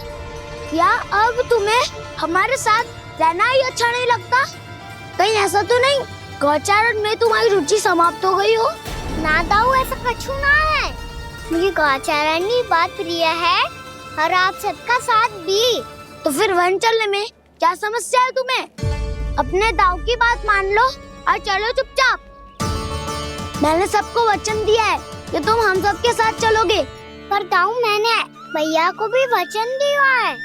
या अब तुम्हें हमारे साथ रहना ही अच्छा नहीं लगता? कहीं ऐसा तो नहीं गौचारण में तुम्हारी रुचि समाप्त हो गई हो? ना दाऊ, ऐसा कछु ना है। मुझे गौचारण की बात प्रिय है और आप सबका साथ भी। तो फिर वन चलने में क्या समस्या है तुम्हें? अपने दाऊ की बात मान लो और चलो चुपचाप। मैंने सबको वचन दिया है कि तुम हम सबके साथ चलोगे। पर दाऊ, मैंने भैया को भी वचन दिया है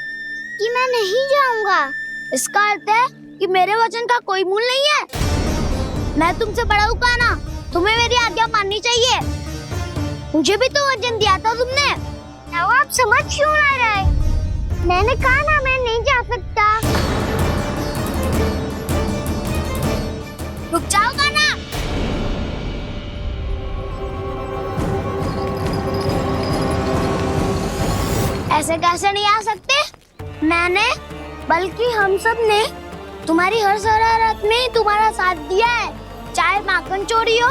कि मैं नहीं जाऊंगा। इसका अर्थ है कि मेरे वचन का कोई मूल नहीं है। मैं तुमसे बड़ा हूँ कान्हा, तुम्हें मेरी आज्ञा माननी चाहिए। मुझे भी तो वचन दिया था तुमने। दाऊ, आप समझ क्यों ना रहे? मैंने कहा ना मैं नहीं जा सकता। रुक जाओ कान्हा। ऐसे कैसे नहीं आ सकते? मैंने बल्कि हम सब ने तुम्हारी हर शरारत में तुम्हारा साथ दिया है, चाहे माखन चोरी हो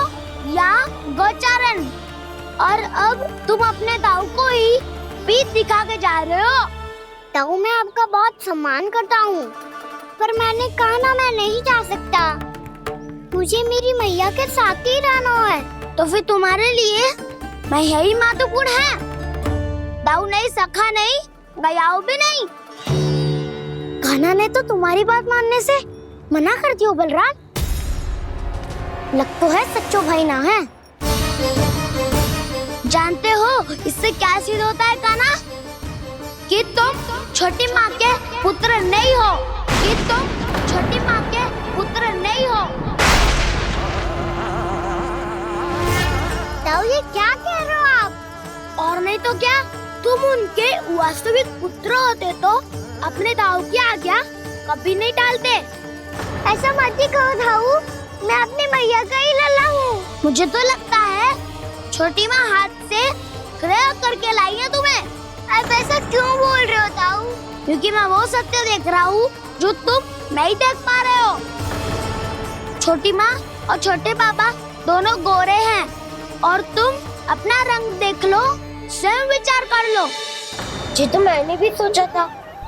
या गौचारण। और अब तुम अपने दाऊ को ही पीठ दिखा के जा रहे हो। दाऊ, मैं आपका बहुत सम्मान करता हूँ, पर मैंने कहा ना मैं नहीं जा सकता। मुझे मेरी मैया के साथ ही रहना है। तो फिर तुम्हारे लिए मैं यही महत्वपूर्ण है। दाऊ नहीं, सखा नहीं, गयाऊ भी नहीं। कान्हा ने तो तुम्हारी बात मानने से मना कर दिया। बलराम, लग तो है सच्चो भाई ना है। जानते हो इससे क्या सिद्ध होता है कान्हा? कि तुम छोटी माँ के पुत्र नहीं हो, कि तुम छोटी माँ के पुत्र नहीं हो। दाऊ, ये क्या कह रहे हो आप? और नहीं तो क्या, तुम उनके वास्तविक पुत्र होते तो अपने दाऊ की आज्ञा कभी नहीं टालते। ऐसा मत ही कहो दाऊ, मैं अपनी मैया का ही लल्ला हूँ। मुझे तो लगता है छोटी माँ हाथ से ग्रह करके लाई है तुम्हें। आप ऐसा क्यों बोल रहे हो दाऊ? क्योंकि मैं वो सत्य देख रहा हूँ जो तुम नहीं देख पा रहे हो। छोटी माँ और छोटे पापा दोनों गोरे हैं और तुम अपना रंग देख लो, स्वयं विचार कर लो। जी तो मैंने भी सोचा था,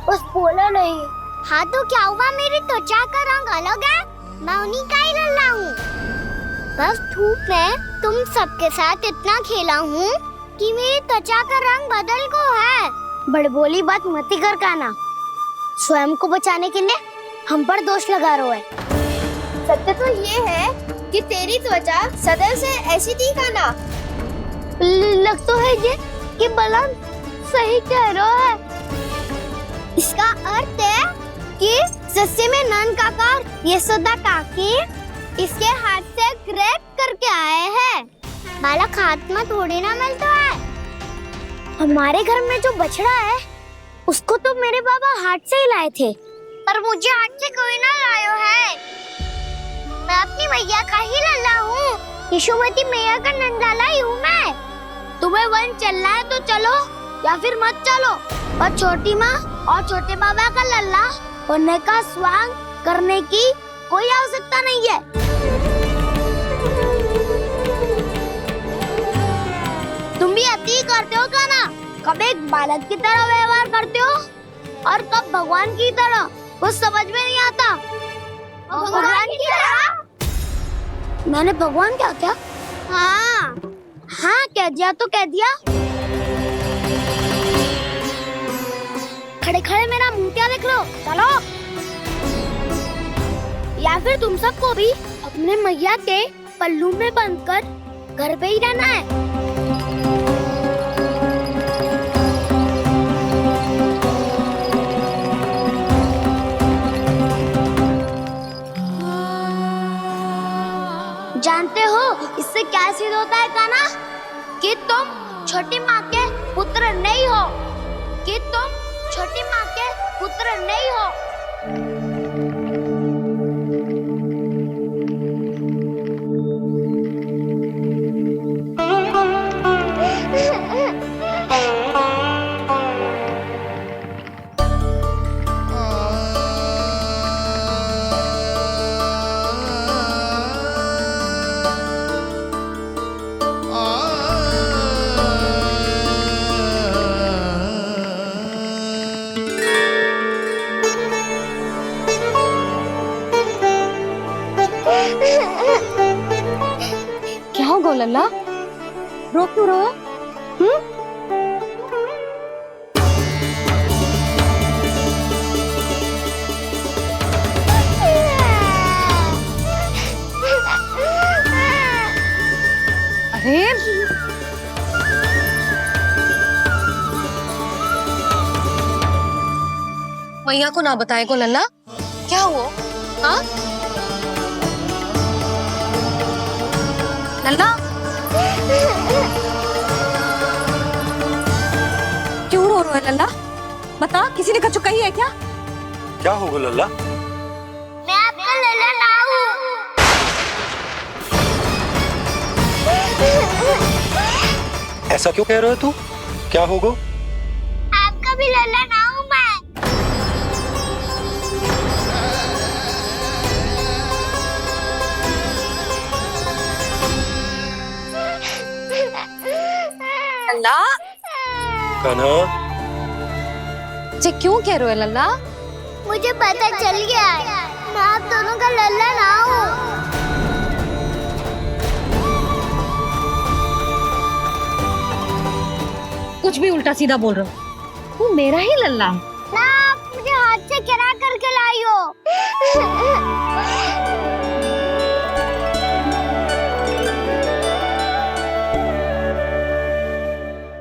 बस बोला नहीं। हाँ तो क्या हुआ, मेरी त्वचा का रंग अलग है, मैं उन्हीं का ही लल्ला हूँ। बस धूप में तुम सबके साथ इतना खेला हूँ कि मेरी त्वचा का रंग बदल को है। बड़बोली बात मत ही कर कान्हा, स्वयं को बचाने के लिए हम पर दोष लगा रहे है। सत्य तो ये है कि तेरी त्वचा सदैव से ऐसी थी कान्हा। लग तो है ये कि बलराम सही कह रहा है। इसका अर्थ है कि सस्य में नन काका यशोदा काकी इसके हाथ से ग्रेट करके आए हैं। बालक हाथ में थोड़ी ना मिलता है। हमारे घर में जो बछड़ा है उसको तो मेरे बाबा हाथ से ही लाए थे, पर मुझे हाथ से कोई ना लायो है। मैं अपनी मैया का ही लल्ला हूँ, यशोमती मैया का नंदलाला ही हूँ मैं। तुम्हें वन चलना है तो चलो या फिर मत चलो, पर छोटी माँ और छोटे बाबा का लल्ला होने का स्वांग करने की कोई आवश्यकता नहीं है। तुम भी अति करते हो क्या ना? कब एक बालक की तरह व्यवहार करते हो और कब भगवान की तरह, कुछ समझ में नहीं आता। भगवान की तरह? मैंने भगवान क्या किया? हाँ हाँ कह दिया तो कह दिया। खड़े खड़े मेरा मुंह क्या देख लो, चलो। या फिर तुम सबको भी अपने मैया के पल्लू में बंधकर घर पे ही रहना है। जानते हो इससे क्या सिद्ध होता है काना? कि तुम छोटी माँ के पुत्र नहीं हो, कि तुम छोटी माँ के पुत्र नहीं हो। क्या हो गो लल्ला? रो क्यों रहो? अरे मैया को ना बताए को लल्ला, क्या हुआ? हाँ लल्ला, क्यों रो रहा है लल्ला? बता, किसी ने कछु कही है क्या? क्या होगा लल्ला? मैं आपका लल्ला ना हूँ। ऐसा क्यों कह रहे हो तू? क्या होगा? आपका भी लल्ला ना हूँ मैं। लल्ला, कान्हा, जे क्यों कह रहे हो लल्ला? मुझे पता चल गया है, मैं आप दोनों का लल्ला ना हूँ। कुछ भी उल्टा सीधा बोल रहे हो। तू मेरा ही लल्ला है ना, आप मुझे हाथ से गिरा करके लाई हो।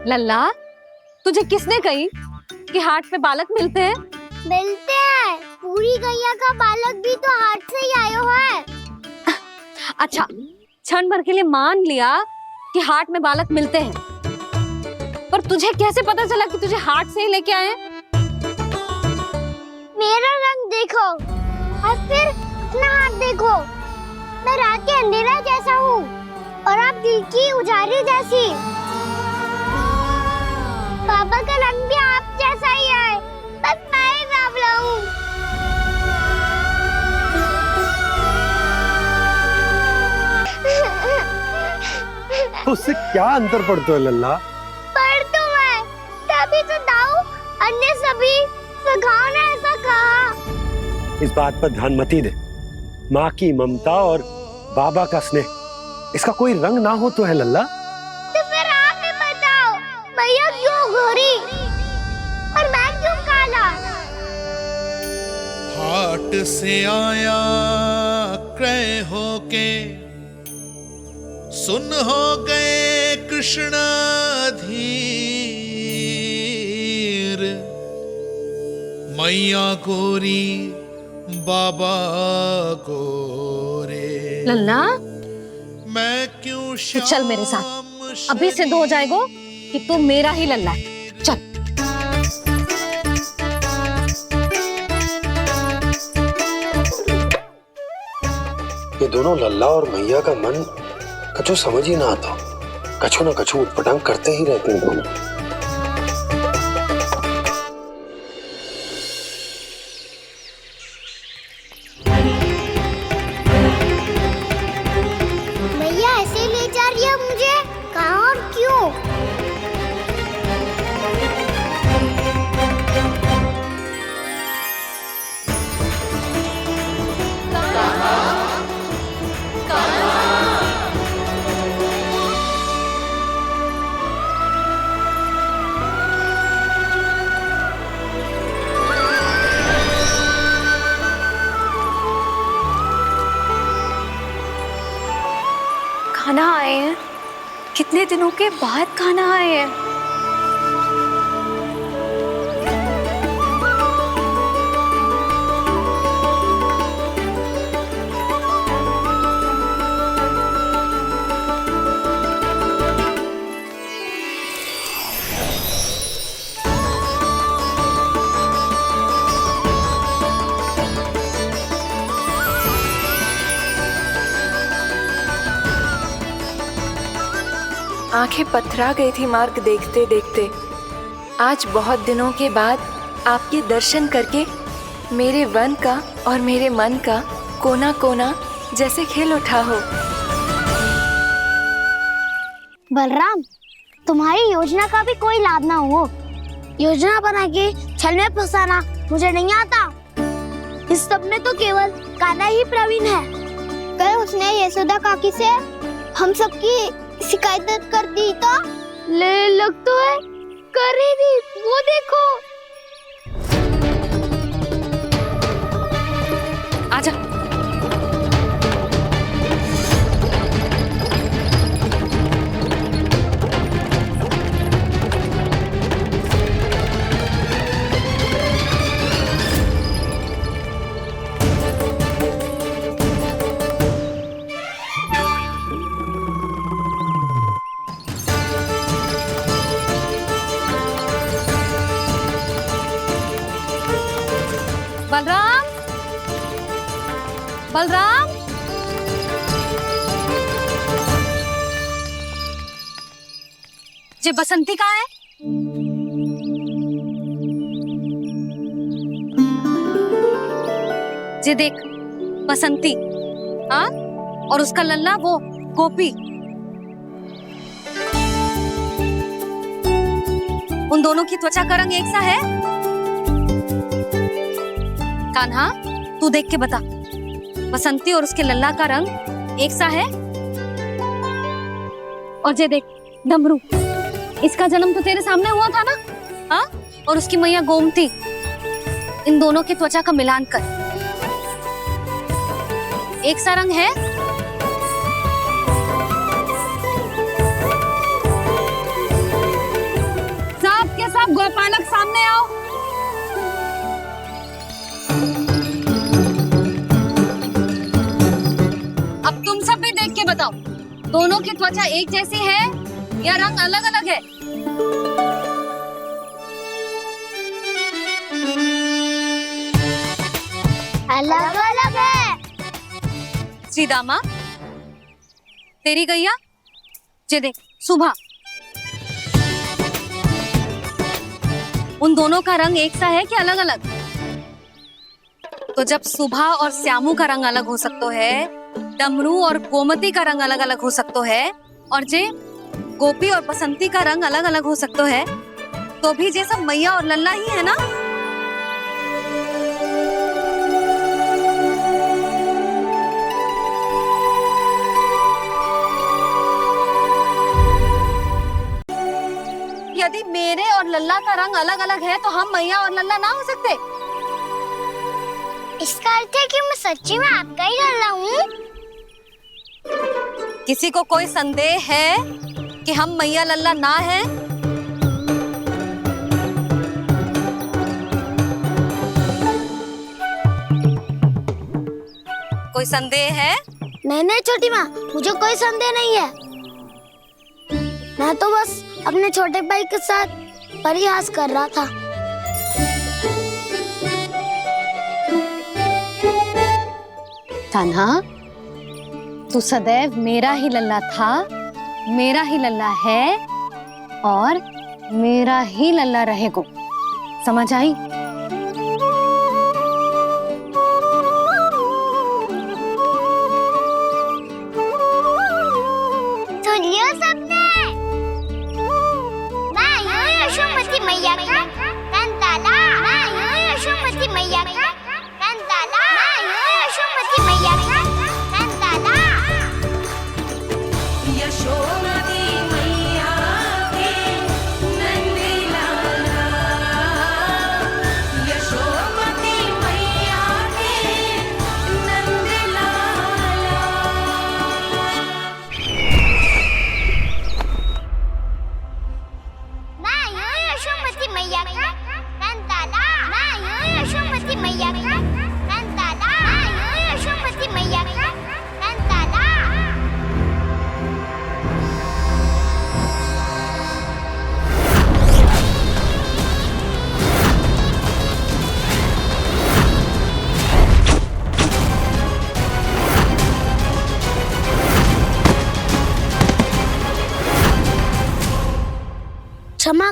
लल्ला, तुझे किसने कही कि हाट में बालक मिलते हैं? मिलते हैं, पूरी गैया का बालक भी तो हाट से ही आयो है। अच्छा, क्षण भर के लिए मान लिया कि हाट में बालक मिलते हैं, पर तुझे कैसे पता चला कि तुझे हाट से ही लेके आए हैं? मेरा रंग देखो और फिर अपना हाथ देखो। मैं रात के अंधेरा जैसा हूँ और आप दिल की उजाली जैसी। पापा का रंग भी आप जैसा ही है, बस मैं ही बावला हूँ। उससे क्या अंतर पड़ता है लल्ला? पर तो मैं तभी तो दाऊ अन्य सभी सखाओ ने ऐसा कहा। इस बात पर ध्यान मत ही दे। माँ की ममता और बाबा का स्नेह, इसका कोई रंग ना हो तो है लल्ला? तो फिर आप ही बताओ, भैया क्यों गोरी और मैं क्यों काला? हाट से आया क्रय होके, सुन हो गए कृष्ण धीर। मैया गोरी बाबा गोरे। लल्ला, मैं क्यों तू चल मेरे साथ, अभी सिद्ध हो जाएगा कि तू मेरा ही लल्ला है। चल। ये दोनों लल्ला और मैया का मन कछु समझ ही ना आता, कछु ना कछु उटपटांग करते ही रहते हैं दोनों। कान्हा आए हैं, कितने दिनों के बाद कान्हा आए हैं। आंखें पथरा गई थी मार्ग देखते देखते। आज बहुत दिनों के बाद आपके दर्शन करके मेरे वन का और मेरे मन का कोना कोना जैसे खिल उठा हो। बलराम, तुम्हारी योजना का भी कोई लाभ ना हो। योजना बना के छल में फंसाना मुझे नहीं आता। इस सब में तो केवल कान्हा ही प्रवीण है। कल उसने यशोदा काकी से हम सबकी शिकायत कर दी तो ले लग तो है कर ही दी। वो देखो। आजा। बलराम, बलराम, ये बसंती कहाँ है? ये देख बसंती, हाँ, और उसका लल्ला वो गोपी। उन दोनों की त्वचा का रंग एक सा है? कान्हा, तू देख के बता, बसंती और उसके लल्ला का रंग एक सा है? और ये देख डमरू, इसका जन्म तो तेरे सामने हुआ था ना? हाँ, और उसकी मैया गोमती। इन दोनों की त्वचा का मिलान कर, एक सा रंग है? सब के सब गोपालक सामने आओ। अब तुम सब भी देख के बताओ, दोनों की त्वचा एक जैसी है या रंग अलग अलग है? अलग अलग है। श्रीदामा, तेरी गैया, ये देख सुभा, उन दोनों का रंग एक सा है कि अलग अलग? तो जब सुभा और श्यामू का रंग अलग हो सकता है, डमरू और गोमती का रंग अलग अलग हो सकता है, और जे गोपी और बसंती का रंग अलग अलग हो सकता है, तो भी जे सब मैया और लल्ला ही है ना? यदि मेरे और लल्ला का रंग अलग अलग है तो हम मैया और लल्ला ना हो सकते? इसका अर्थ है कि मैं सच्ची में आपका ही लल्ला हूँ? किसी को कोई संदेह है कि हम मैया लल्ला ना हैं? कोई संदेह है? नहीं छोटी माँ, मुझे कोई संदेह नहीं है। मैं तो बस अपने छोटे भाई के साथ परिहास कर रहा था। कान्हा, तू सदैव मेरा ही लल्ला था, मेरा ही लल्ला है और मेरा ही लल्ला रहेगा। समझ आई? सुनियो सबने, मैं हूँ यशोमती मैया का कंताला। मैं हूँ यशोमती मैया का कंताला। मैं हूँ यशोमती मैया का कंताला। यशोमती मैया के नंदी लाला, यशोमती मैया के नंदी लाला।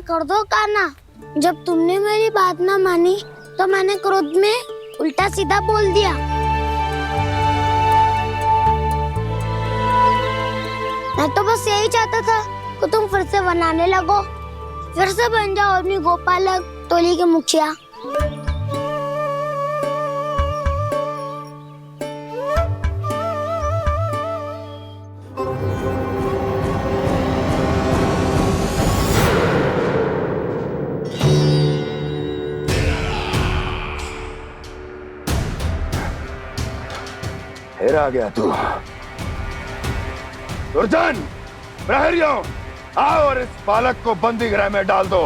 कर दो कान्हा। जब तुमने मेरी बात ना मानी तो मैंने क्रोध में उल्टा सीधा बोल दिया। मैं तो बस यही चाहता था कि तुम फिर से बनाने लगो, फिर से बन जाओ अपनी गोपालक टोली के मुखिया। फिर आ गया तू। दुर्जन, प्रहरियों, आओ और इस बालक को बंदी गृह में डाल दो।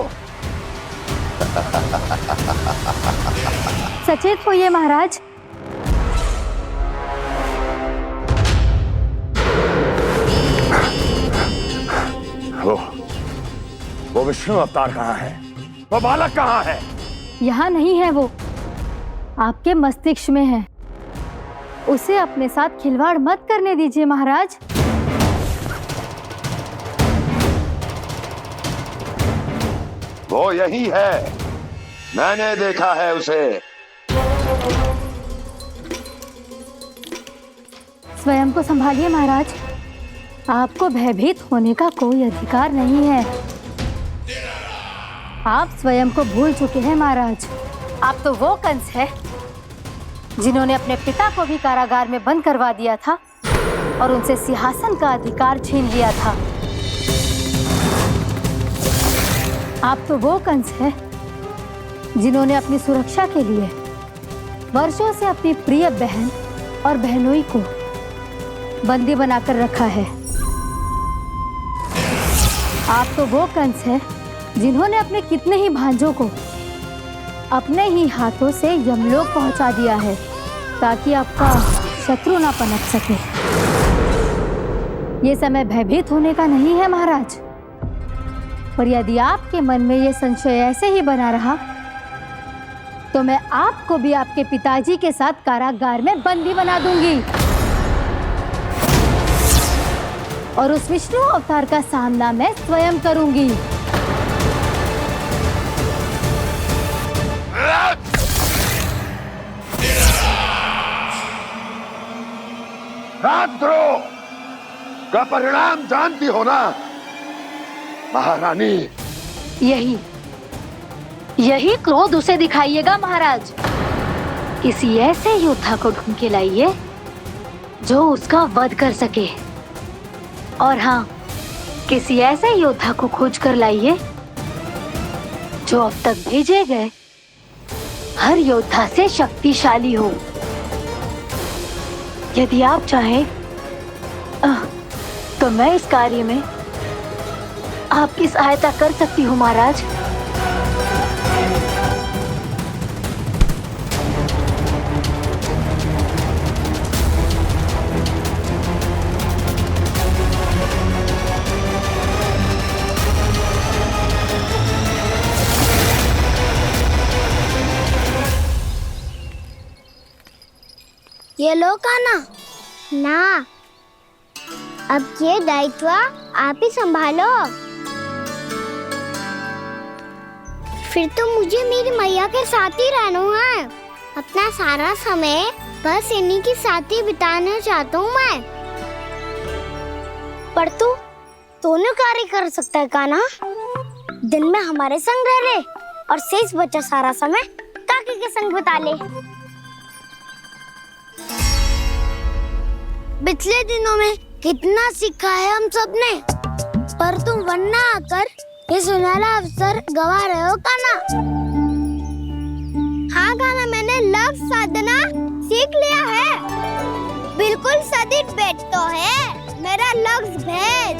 सचेत होइए महाराज। वो विष्णु अवतार कहाँ है? वो बालक कहाँ है? यहाँ नहीं है वो, आपके मस्तिष्क में है। उसे अपने साथ खिलवाड़ मत करने दीजिए महाराज। वो यही है, मैंने देखा है उसे। स्वयं को संभालिए महाराज, आपको भयभीत होने का कोई अधिकार नहीं है। आप स्वयं को भूल चुके हैं महाराज। आप तो वो कंस है जिन्होंने अपने पिता को भी कारागार में बंद करवा दिया था और उनसे सिंहासन का अधिकार छीन लिया था। आप तो वो कंस है जिन्होंने अपनी सुरक्षा के लिए वर्षों से अपनी प्रिय बहन और बहनोई को बंदी बनाकर रखा है। आप तो वो कंस है जिन्होंने अपने कितने ही भांजों को अपने ही हाथों से यमलोक पहुंचा दिया है ताकि आपका शत्रु ना पनप सके। ये समय भयभीत होने का नहीं है महाराज, पर यदि आपके मन में ये संशय ऐसे ही बना रहा तो मैं आपको भी आपके पिताजी के साथ कारागार में बंदी बना दूंगी और उस विष्णु अवतार का सामना मैं स्वयं करूंगी। राजद्रोह का परिणाम जानती हो ना महारानी? यही क्रोध उसे दिखाइएगा महाराज। किसी ऐसे योद्धा को ढूंढ के लाइए जो उसका वध कर सके, और हाँ, किसी ऐसे योद्धा को खोज कर लाइए जो अब तक भेजे गए हर योद्धा से शक्तिशाली हो। यदि आप चाहें तो मैं इस कार्य में आपकी सहायता कर सकती हूँ महाराज। ये लो कान्हा। ना, अब ये दायित्व आप ही संभालो। फिर तो मुझे मेरी मैया के साथ ही रहना है। अपना सारा समय बस इन्हीं के साथ ही बिताना चाहता हूँ मैं। पर तू दोनों कार्य कर सकता है कान्हा। दिन में हमारे संग रह ले और शेष बचा सारा समय काकी के संग बिता ले। पिछले दिनों में कितना सीखा है हम सब ने, पर तुम वरना आकर ये सुनहरा अवसर गवा रहे हो कान्हा। हाँ कान्हा, मैंने लक्ष्य साधना सीख लिया है। बिल्कुल सदित भेद तो है मेरा लक्ष्य भेद।